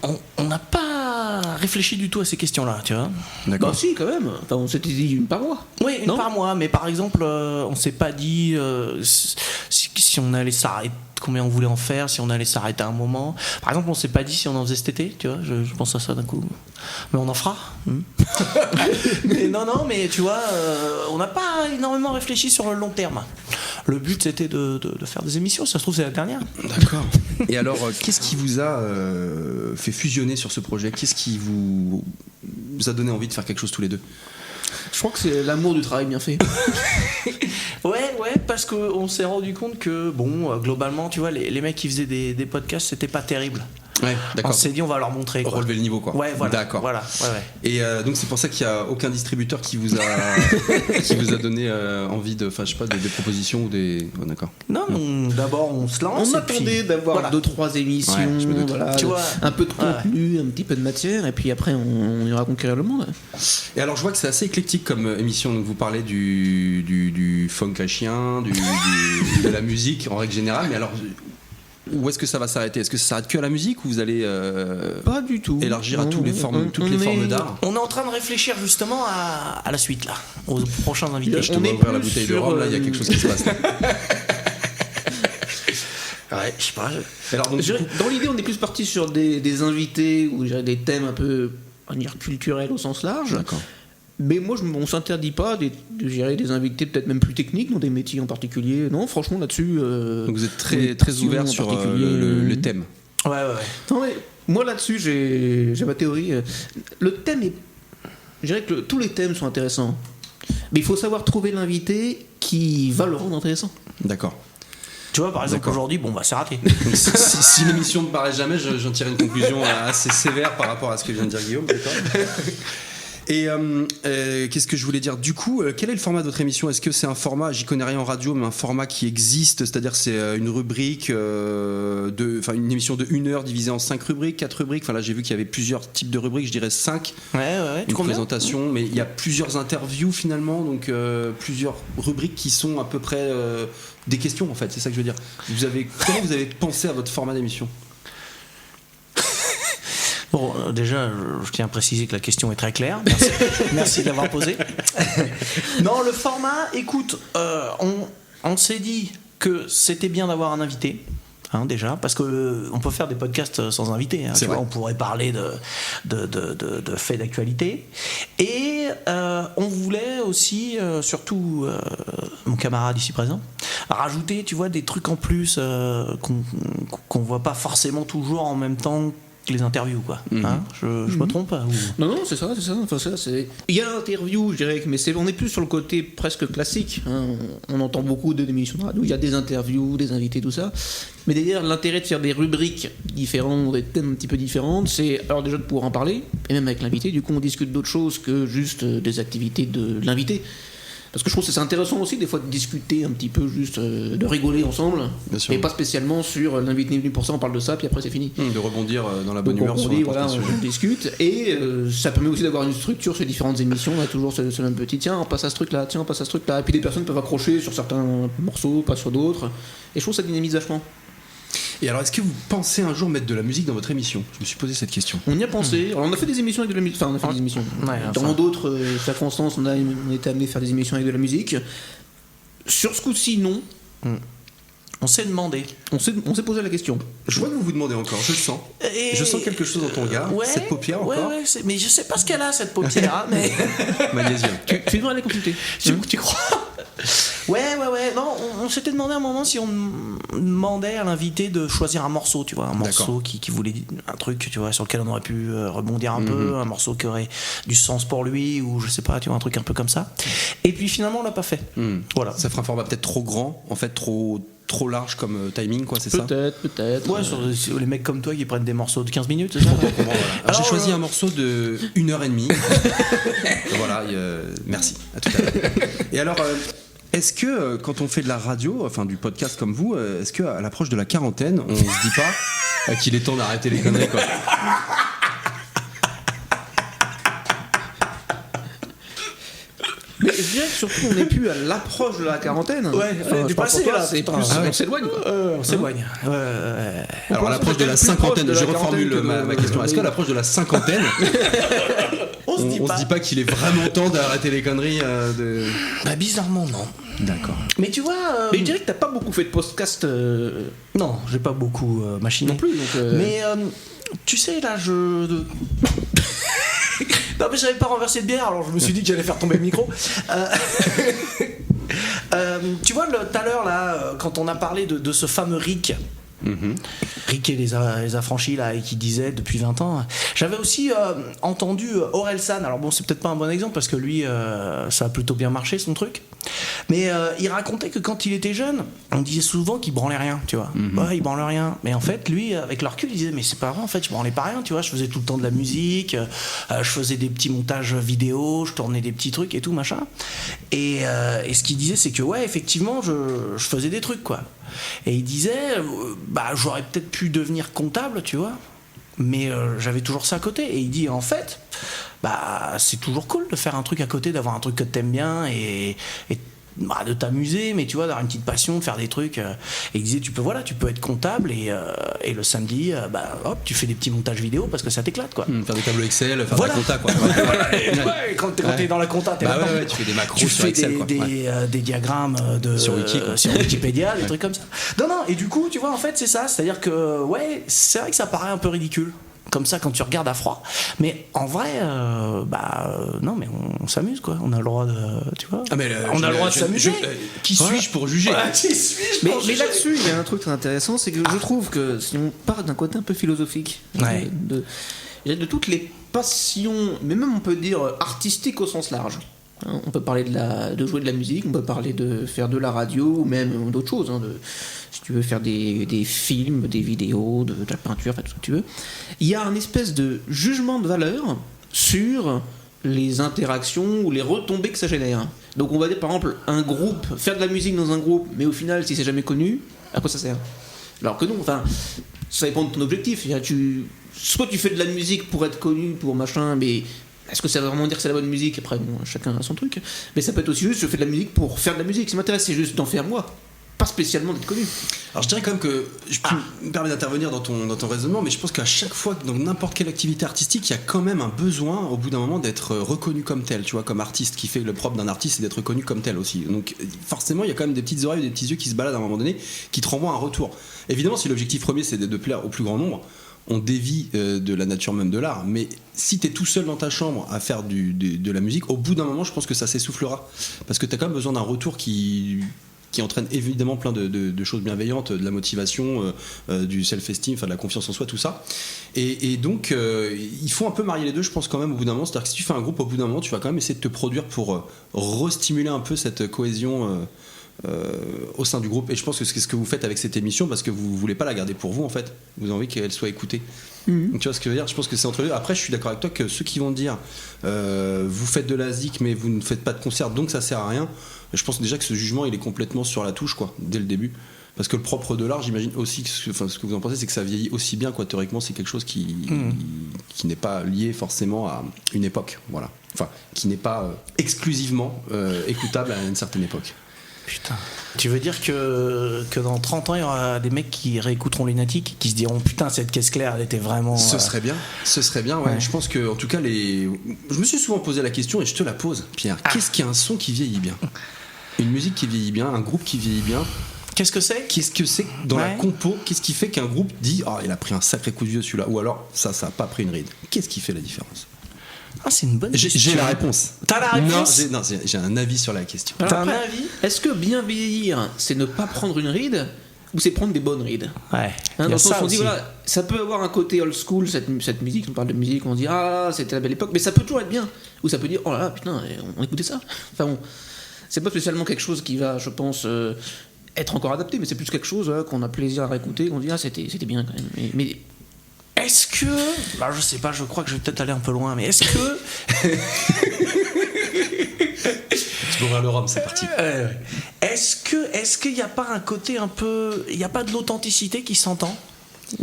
On n'a pas réfléchi du tout à ces questions-là, tu vois. D'accord. Bah si, quand même. Enfin, on s'était dit 1 par mois. Oui, 1 par mois, mais par exemple, on s'est pas dit si on allait s'arrêter, combien on voulait en faire, si on allait s'arrêter à un moment. Par exemple, on s'est pas dit si on en faisait cet été, tu vois, je pense à ça d'un coup. Mais on en fera. Mais non, mais tu vois, on n'a pas énormément réfléchi sur le long terme. Le but, c'était de faire des émissions, ça se trouve, c'est la dernière. D'accord. Et alors, qu'est-ce qui vous a fait fusionner sur ce projet ? Qu'est-ce qui vous a donné envie de faire quelque chose tous les deux ? Je crois que c'est l'amour du travail bien fait. Ouais, parce qu'on s'est rendu compte que, globalement, tu vois, les mecs qui faisaient des podcasts, c'était pas terrible. Ouais, d'accord. On s'est dit on va leur montrer. Quoi. Relever le niveau, quoi. Ouais, voilà. D'accord. Voilà. Ouais. Et donc c'est pour ça qu'il n'y a aucun distributeur qui vous a donné envie de, enfin je sais pas, des propositions ou des. Oh, d'accord. Non, d'abord on se lance. On attendait d'avoir 2-3 émissions, tu vois, un peu de contenu, un petit peu de matière, et puis après on ira conquérir le monde. Et alors je vois que c'est assez éclectique comme émission. Donc vous parlez du funk à chien, de la musique en règle générale, mais alors. Où est-ce que ça va s'arrêter ? Est-ce que ça s'arrête que à la musique ou vous allez pas du tout élargir à toutes les formes d'art ? On est en train de réfléchir justement à la suite là, aux prochains invités. Je te vois ouvrir la bouteille de rhum là, il y a quelque chose qui se passe. Là. Ouais, je sais pas. Alors, donc, dans l'idée, on est plus parti sur des invités ou des thèmes un peu, on va dire, culturels au sens large. D'accord. Mais moi, on s'interdit pas de gérer des invités peut-être même plus techniques dans des métiers en particulier. Non, franchement, là-dessus. Donc vous êtes très ouvert sur le thème. Ouais. Non, mais moi, là-dessus, j'ai ma théorie. Le thème est. Je dirais que tous les thèmes sont intéressants. Mais il faut savoir trouver l'invité qui va le rendre intéressant. D'accord. Tu vois, par exemple, aujourd'hui, c'est raté. Donc, si l'émission ne paraît jamais, j'en tire une conclusion assez sévère par rapport à ce que vient de dire Guillaume. D'accord. Et qu'est-ce que je voulais dire ? Du coup, quel est le format de votre émission ? Est-ce que c'est un format, j'y connais rien en radio, mais un format qui existe, c'est-à-dire c'est une rubrique, une émission de 1 heure divisée en 5 rubriques, 4 rubriques. Enfin là, j'ai vu qu'il y avait plusieurs types de rubriques, je dirais 5. Ouais. Une présentation, mais il y a plusieurs interviews finalement, donc plusieurs rubriques qui sont à peu près des questions en fait. C'est ça que je veux dire. Comment vous avez pensé à votre format d'émission ? Bon, déjà, je tiens à préciser que la question est très claire. Merci de l'avoir posée. Non, le format, écoute, on s'est dit que c'était bien d'avoir un invité. Déjà, parce qu'on peut faire des podcasts sans invité. Tu vois, on pourrait parler de faits d'actualité. Et on voulait aussi, surtout mon camarade ici présent, rajouter, tu vois, des trucs en plus qu'on voit pas forcément toujours en même temps les interviews, quoi. Je me trompe pas ou... Non, c'est ça. Enfin, il y a l'interview, je dirais, mais on est plus sur le côté presque classique. On entend beaucoup d'émissions de radio, il y a des interviews, des invités, tout ça. Mais d'ailleurs, l'intérêt de faire des rubriques différentes, des thèmes un petit peu différents, c'est alors déjà de pouvoir en parler, et même avec l'invité, du coup, on discute d'autres choses que juste des activités de l'invité. Parce que je trouve que c'est intéressant aussi des fois de discuter un petit peu, juste de rigoler ensemble, et pas spécialement sur l'invité est venu pour ça, on parle de ça, puis après c'est fini. De rebondir dans la bonne humeur sur on discute, et ça permet aussi d'avoir une structure sur les différentes émissions, on a toujours ce même petit, tiens on passe à ce truc là, et puis des personnes peuvent accrocher sur certains morceaux, pas sur d'autres, et je trouve que ça dynamise vachement. Et alors, est-ce que vous pensez un jour mettre de la musique dans votre émission ? Je me suis posé cette question. On y a pensé. Alors, on a fait des émissions avec de la musique. Enfin, on a fait des émissions. Dans d'autres circonstances, on était amené à faire des émissions avec de la musique. Sur ce coup-ci, non. On s'est demandé. On s'est posé la question. Je vois que vous vous demandez encore, je le sens. Je sens quelque chose dans ton regard. Cette paupière encore. Mais je sais pas ce qu'elle a, cette paupière. Mais... Magnésium. Tu devrais aller consulter. Tu crois ? Ouais. Non, on s'était demandé à un moment si on demandait à l'invité de choisir un morceau, tu vois, un morceau qui voulait un truc, tu vois, sur lequel on aurait pu rebondir un peu, un morceau qui aurait du sens pour lui, ou je sais pas, tu vois, un truc un peu comme ça. Et puis finalement, on l'a pas fait. Voilà. Ça fera un format peut-être trop grand, en fait, trop large comme timing, quoi, c'est peut-être. Ouais, sur les mecs comme toi qui prennent des morceaux de 15 minutes, c'est ça. Alors, j'ai choisi un morceau de 1h30. Voilà, merci. À tout à l'heure. Et alors, est-ce que quand on fait de la radio, enfin du podcast comme vous, est-ce qu'à l'approche de la quarantaine, on se dit pas qu'il est temps d'arrêter les conneries, quoi ? Mais je dirais que surtout on n'est plus à l'approche de la quarantaine. Du passé là, c'est plus, on s'éloigne. On s'éloigne. Alors à l'approche de la cinquantaine, je reformule ma question. Est-ce qu'à l'approche de la cinquantaine, on se dit pas qu'il est vraiment temps d'arrêter les conneries bizarrement non. D'accord. Mais tu vois, mais je dirais que t'as pas beaucoup fait de podcast. Non, j'ai pas beaucoup machiné. Non plus. Donc, Mais tu sais là, non mais j'avais pas renversé de bière, alors je me suis dit que j'allais faire tomber le micro. Tu vois, tout à l'heure là, quand on a parlé de ce fameux Rick, Riquet les affranchis là, et qui disait depuis 20 ans. J'avais aussi entendu Orelsan. Alors bon, c'est peut-être pas un bon exemple parce que lui, ça a plutôt bien marché son truc. Mais il racontait que quand il était jeune, on disait souvent qu'il branlait rien, tu vois. Ouais, il branlait rien. Mais en fait, lui, avec le recul, il disait mais c'est pas vrai. En fait, je branlais pas rien, tu vois. Je faisais tout le temps de la musique, je faisais des petits montages vidéo, je tournais des petits trucs et tout machin. Et ce qu'il disait, c'est que ouais, effectivement, je faisais des trucs quoi. Et il disait, j'aurais peut-être pu devenir comptable, tu vois, mais j'avais toujours ça à côté. Et il dit, en fait, c'est toujours cool de faire un truc à côté, d'avoir un truc que t'aimes bien et de t'amuser, mais tu vois, d'avoir une petite passion, de faire des trucs. Et il disait, tu peux être comptable et le samedi, hop, tu fais des petits montages vidéo parce que ça t'éclate, quoi. Faire des tableaux Excel, faire de la compta, quoi. Quand t'es dans la compta, tu fais des macros sur Excel, quoi. Des diagrammes sur Wikipédia, des trucs comme ça. Non, et du coup, tu vois, en fait, c'est ça. C'est-à-dire que, ouais, c'est vrai que ça paraît un peu ridicule. Comme ça quand tu regardes à froid, mais en vrai non, mais on s'amuse quoi, on a le droit de, tu vois, on a le droit de s'amuser. Qui suis-je pour juger? Mais là-dessus il y a un truc très intéressant, c'est que je trouve que si on part d'un côté un peu philosophique de toutes les passions, mais même on peut dire artistiques au sens large, on peut parler de jouer de la musique, on peut parler de faire de la radio ou même d'autres choses, si tu veux faire des films, des vidéos, de la peinture, tout ce que tu veux. Il y a un espèce de jugement de valeur sur les interactions ou les retombées que ça génère. Donc on va dire par exemple un groupe, faire de la musique dans un groupe, mais au final si c'est jamais connu, à quoi ça sert? Alors que non, ça dépend de ton objectif. Soit tu fais de la musique pour être connu, pour machin, mais est-ce que ça veut vraiment dire que c'est la bonne musique? Après, chacun a son truc. Mais ça peut être aussi juste, je fais de la musique pour faire de la musique. Ce qui m'intéresse, c'est juste d'en faire moi. Pas spécialement d'être connu. Alors je dirais quand même que je me permets d'intervenir dans ton raisonnement, mais je pense qu'à chaque fois, dans n'importe quelle activité artistique, il y a quand même un besoin, au bout d'un moment, d'être reconnu comme tel, tu vois, comme artiste, qui fait le propre d'un artiste, c'est d'être reconnu comme tel aussi. Donc forcément, il y a quand même des petites oreilles, des petits yeux qui se baladent à un moment donné, qui te renvoient un retour. Évidemment, si l'objectif premier, c'est de plaire au plus grand nombre, on dévie de la nature même de l'art, mais si t'es tout seul dans ta chambre à faire de la musique, au bout d'un moment je pense que ça s'essoufflera, parce que t'as quand même besoin d'un retour qui entraîne évidemment plein de choses bienveillantes, de la motivation, du self-esteem, de la confiance en soi, tout ça, et donc il faut un peu marier les deux, je pense quand même au bout d'un moment. C'est-à-dire que si tu fais un groupe, au bout d'un moment tu vas quand même essayer de te produire pour restimuler un peu cette cohésion au sein du groupe. Et je pense que c'est ce que vous faites avec cette émission, parce que vous voulez pas la garder pour vous en fait, vous avez envie qu'elle soit écoutée. Donc, tu vois ce que je veux dire, je pense que c'est entre deux. Après je suis d'accord avec toi que ceux qui vont dire vous faites de la zik mais vous ne faites pas de concert donc ça sert à rien, je pense déjà que ce jugement il est complètement sur la touche quoi, dès le début, parce que le propre de l'art, j'imagine aussi ce que vous en pensez, c'est que ça vieillit aussi bien quoi. Théoriquement c'est quelque chose qui n'est pas lié forcément à une époque, voilà, qui n'est pas exclusivement écoutable à une certaine époque. Putain. Tu veux dire que dans 30 ans, il y aura des mecs qui réécouteront Lunatic, qui se diront putain, cette caisse claire, elle était vraiment. Ce serait bien, ouais. Je pense que, en tout cas, je me suis souvent posé la question et je te la pose, Pierre. Qu'est-ce qu'un son qui vieillit bien? Une musique qui vieillit bien, un groupe qui vieillit bien. Qu'est-ce que c'est dans la compo? Qu'est-ce qui fait qu'un groupe dit il a pris un sacré coup de vieux celui-là, ou alors ça a pas pris une ride? Qu'est-ce qui fait la différence? C'est une bonne question. J'ai la réponse. T'as la réponse? Non, j'ai un avis sur la question. Alors t'as un avis? Est-ce que bien vieillir, c'est ne pas prendre une ride, ou c'est prendre des bonnes rides? Ouais. Dans le sens où on dit ça peut avoir un côté old school, cette musique, on parle de musique, on dit c'était la belle époque, mais ça peut toujours être bien. Ou ça peut dire oh là là, putain, on écoutait ça. C'est pas spécialement quelque chose qui va, je pense, être encore adapté, mais c'est plus quelque chose qu'on a plaisir à réécouter, qu'on dit c'était bien quand même. Mais est-ce que... je sais pas, je crois que je vais peut-être aller un peu loin, mais est-ce que... Tu peux ouvrir le rhum, c'est parti. Est-ce qu'il n'y a pas un côté un peu... Il n'y a pas de l'authenticité qui s'entend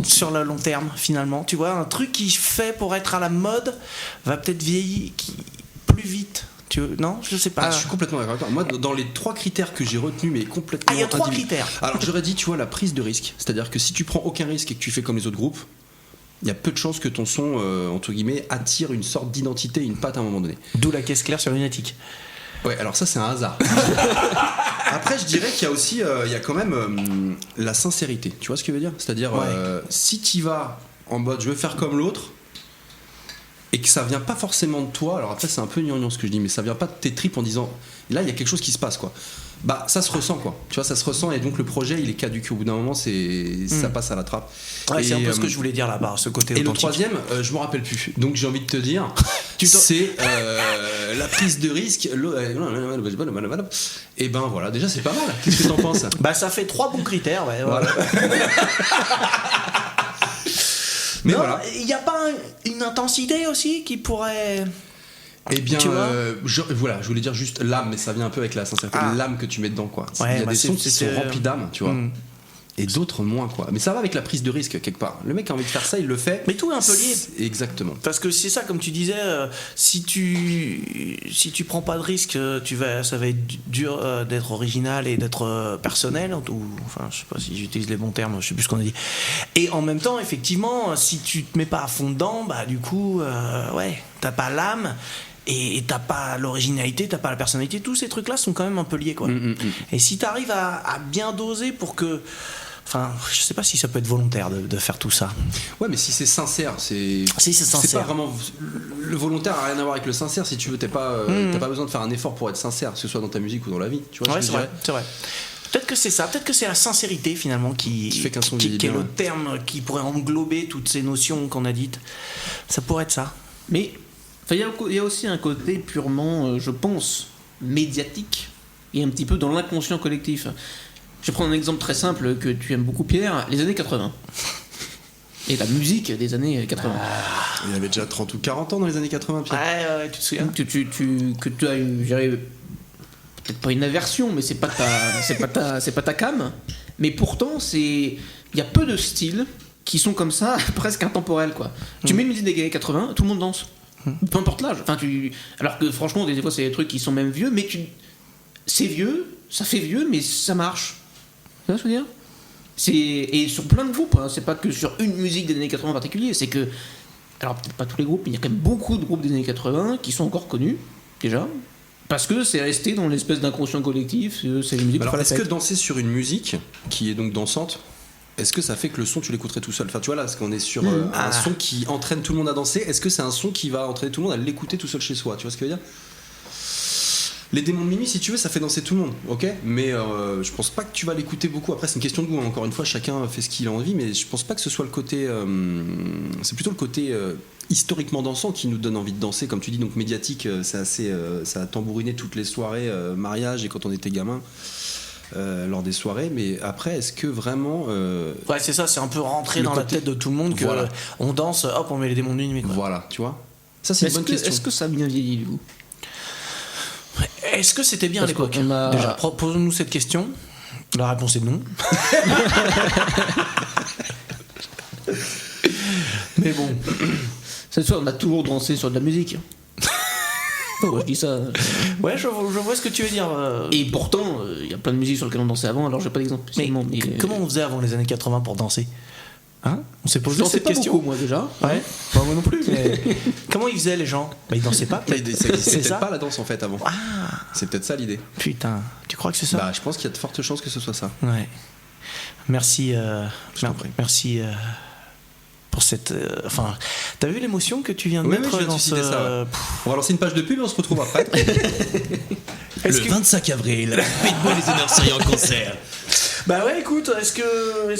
sur le long terme, finalement? Tu vois, un truc qui fait pour être à la mode va peut-être vieillir plus vite. Non, je sais pas. Je suis complètement d'accord avec toi. Moi, dans les 3 critères que j'ai retenus, mais complètement... il y a 3 critères. Alors, j'aurais dit, tu vois, la prise de risque. C'est-à-dire que si tu prends aucun risque et que tu fais comme les autres groupes, il y a peu de chances que ton son, entre guillemets, attire une sorte d'identité, une patte à un moment donné. D'où la caisse claire sur Lunatic. Ouais, alors ça, c'est un hasard. Après, je dirais qu'il y a aussi, il y a quand même la sincérité. Tu vois ce que je veux dire? C'est-à-dire, si tu vas en mode je veux faire comme l'autre, et que ça vient pas forcément de toi, alors après c'est un peu gnangnan ce que je dis, mais ça vient pas de tes tripes en disant là il y a quelque chose qui se passe quoi. Bah ça se ressent quoi, tu vois, ça se ressent et donc le projet il est caduque au bout d'un moment, ça passe à la trappe. Ouais, c'est un peu ce que je voulais dire là-bas, ce côté et authentique. le troisième, je me rappelle plus, donc j'ai envie de te dire, c'est la prise de risque. Et ben voilà, déjà c'est pas mal, qu'est-ce que t'en penses? Bah ça fait 3 bons critères, ouais, voilà. Mais non, voilà. Il n'y a pas une intensité aussi qui pourrait... Eh bien, voilà, je voulais dire juste l'âme, mais ça vient un peu avec la sincérité, l'âme que tu mets dedans, quoi. Ouais, il y a des sons qui sont remplis d'âme, tu vois. Et d'autres moins, quoi. Mais ça va avec la prise de risque quelque part. Le mec a envie de faire ça, il le fait. Mais tout est un peu lié. Exactement. Parce que c'est ça, comme tu disais, si tu prends pas de risque, ça va être dur d'être original et d'être personnel. Ou, enfin, je sais pas si j'utilise les bons termes, je sais plus ce qu'on a dit. Et en même temps, effectivement, si tu te mets pas à fond dedans, bah du coup, t'as pas l'âme. Et t'as pas l'originalité, t'as pas la personnalité, tous ces trucs-là sont quand même un peu liés, quoi. Et si t'arrives à bien doser pour que... Enfin, je sais pas si ça peut être volontaire de faire tout ça. Ouais, mais si c'est sincère, si c'est sincère. C'est pas vraiment... Le volontaire a rien à voir avec le sincère, si tu veux, t'as pas besoin de faire un effort pour être sincère, que ce soit dans ta musique ou dans la vie, tu vois. Ouais, c'est vrai. Peut-être que c'est ça, peut-être que c'est la sincérité finalement qui fait qu'un son qui est bien, le terme qui pourrait englober toutes ces notions qu'on a dites. Ça pourrait être ça. Mais... il y a aussi un côté purement, je pense, médiatique et un petit peu dans l'inconscient collectif. Je vais prendre un exemple très simple que tu aimes beaucoup, Pierre, les années 80. Et la musique des années 80. Il y avait déjà 30 ou 40 ans dans les années 80, Pierre. Ouais, tu te souviens que tu as eu, je dirais, peut-être pas une aversion, mais c'est pas ta cam. Mais pourtant, il y a peu de styles qui sont comme ça, presque intemporels, quoi. Tu mets une musique des années 80, tout le monde danse. Peu importe l'âge. Enfin, alors que franchement, des fois, c'est des trucs qui sont même vieux, mais c'est vieux, ça fait vieux, mais ça marche. Tu vois ce que je veux dire? Et sur plein de groupes, hein. C'est pas que sur une musique des années 80 en particulier, c'est que. Alors, peut-être pas tous les groupes, mais il y a quand même beaucoup de groupes des années 80 qui sont encore connus, déjà. Parce que c'est resté dans l'espèce d'inconscient collectif, c'est les musiques. Alors, est-ce que danser sur une musique qui est donc dansante, est-ce que ça fait que le son tu l'écouterais tout seul? Enfin tu vois là, parce qu'on est sur un son qui entraîne tout le monde à danser, est-ce que c'est un son qui va entraîner tout le monde à l'écouter tout seul chez soi? Tu vois ce que je veux dire? Les démons de Mimi, si tu veux, ça fait danser tout le monde, ok? Mais je pense pas que tu vas l'écouter beaucoup. Après c'est une question de goût, hein. Encore une fois chacun fait ce qu'il a envie, mais je pense pas que ce soit le côté c'est plutôt le côté historiquement dansant qui nous donne envie de danser, comme tu dis, donc médiatique. C'est assez ça a tambouriné toutes les soirées mariage et quand on était gamin. Lors des soirées, mais après est-ce que vraiment ouais, c'est ça, c'est un peu rentré dans la tête de tout le monde que on danse, hop, on met les démons de nuit, quoi. Voilà, tu vois, ça c'est une bonne question. Est-ce que ça a bien vieilli du coup? Est-ce que c'était bien à l'époque? Déjà, posons-nous cette question. La réponse est non. Mais bon, cette fois on a toujours dansé sur de la musique. Je dis ça. Ouais, je vois ce que tu veux dire. Et pourtant, il y a plein de musiques sur lesquelles on dansait avant, alors j'ai pas d'exemple. Mais comment on faisait avant les années 80 pour danser? Hein? On s'est posé cette question. Beaucoup, moi déjà. Ouais. Pas moi non plus. Mais comment ils faisaient les gens? Bah ils dansaient pas. C'est peut-être pas la danse en fait avant. Ah. C'est peut-être ça l'idée. Putain, tu crois que c'est ça? Bah je pense qu'il y a de fortes chances que ce soit ça. Ouais. Merci. Merci. Pour cette. Enfin, t'as vu l'émotion que tu viens de mettre dans ce. Ça, ouais. On va lancer une page de pub et on se retrouve après. Le 25 avril, Pitbull et les honneurs seraient en concert. Bah ouais, écoute, est-ce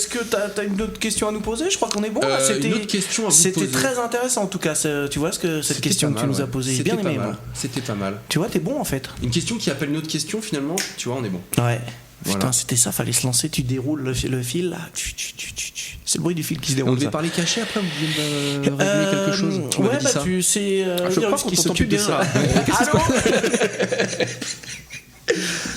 que t'as une autre question à nous poser? Je crois qu'on est bon. Là. Une autre question à vous poser. C'était très intéressant en tout cas. Tu vois cette question que tu nous as posée. J'ai bien aimé. C'était pas mal. Tu vois, t'es bon en fait. Une question qui appelle une autre question finalement. Tu vois, on est bon. Ouais. Voilà. Putain, c'était ça, fallait se lancer, tu déroules le fil là. C'est le bruit du fil qui se déroule. On devait parler caché après, vous vouliez révéler quelque chose? Ouais, bah tu sais. Je crois qu'on s'occupe de ça. Allô?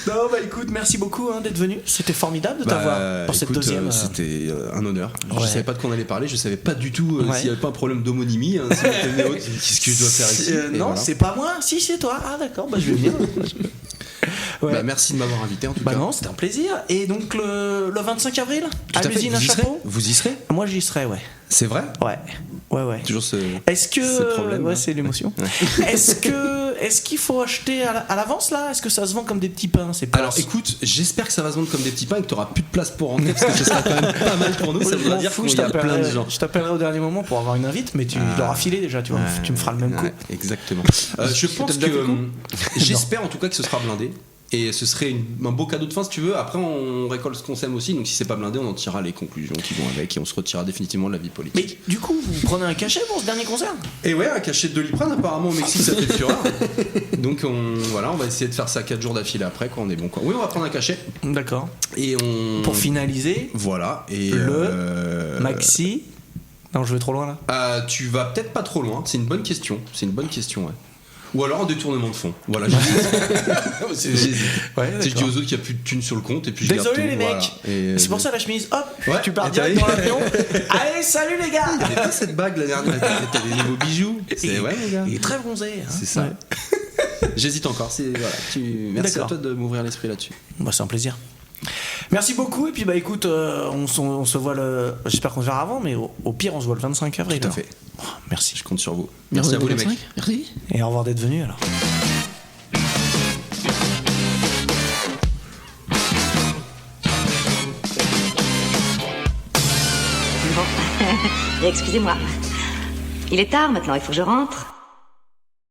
Non, bah écoute, merci beaucoup d'être venu. C'était formidable de t'avoir pour cette deuxième. C'était un honneur. Je savais pas de quoi on allait parler, je savais pas du tout s'il y avait pas un problème d'homonymie. Qu'est-ce que je dois faire ici? Non, voilà. C'est pas moi, si c'est toi. Ah d'accord, bah je vais venir. Ouais. Bah, merci de m'avoir invité en tout cas. Non, c'était un plaisir. Et donc le 25 avril, à l'usine à Chapeau. Vous y serez? Moi j'y serai, ouais. C'est vrai? Ouais. Toujours ce problème. Ouais, c'est l'émotion. Est-ce qu'il faut acheter à l'avance là? Est-ce que ça se vend comme des petits pains? Alors écoute, j'espère que ça va se vendre comme des petits pains et que tu n'auras plus de place pour rentrer parce que ce sera quand même pas mal pour nous. Ça voudra dire qu'il y a plein de gens. Je t'appellerai au dernier moment pour avoir une invite, mais tu l'auras filé déjà, tu vois. Tu me feras le même coup. Exactement. Je pense que j'espère en tout cas que ce sera blindé. Et ce serait un beau cadeau de fin si tu veux. Après on récolte ce qu'on sème aussi, donc si c'est pas blindé on en tirera les conclusions qui vont avec et on se retirera définitivement de la vie politique. Mais du coup vous prenez un cachet pour ce dernier concert? Et ouais, un cachet de Doliprane apparemment au Mexique ça fait fureur. Donc on va essayer de faire ça 4 jours d'affilée après quand on est bon quoi. Oui on va prendre un cachet. D'accord. Et pour finaliser. Voilà. Et maxi. Non je vais trop loin là. Tu vas peut-être pas trop loin, c'est une bonne question ouais. Ou alors un détournement de fonds. Voilà, j'hésite. Je dis aux autres qu'il n'y a plus de thunes sur le compte et puis je garde tout. Désolé les mecs. Voilà. C'est pour ça la chemise. Hop, ouais, tu pars direct dans l'avion. Allez, salut les gars. Il y avait pas cette bague la dernière. T'as des nouveaux bijoux. C'est ouais les gars. Il est très bronzé. Hein. C'est ça. Ouais. J'hésite encore. Merci à toi de m'ouvrir l'esprit là-dessus. Bah, c'est un plaisir. Merci beaucoup et puis bah écoute on se voit j'espère qu'on se verra avant mais au pire on se voit le 25 avril. Tout à fait. Oh, merci. Je compte sur vous. Merci à vous les mecs. Merci. Et au revoir d'être venus alors. Bon, excusez-moi. Il est tard maintenant, il faut que je rentre.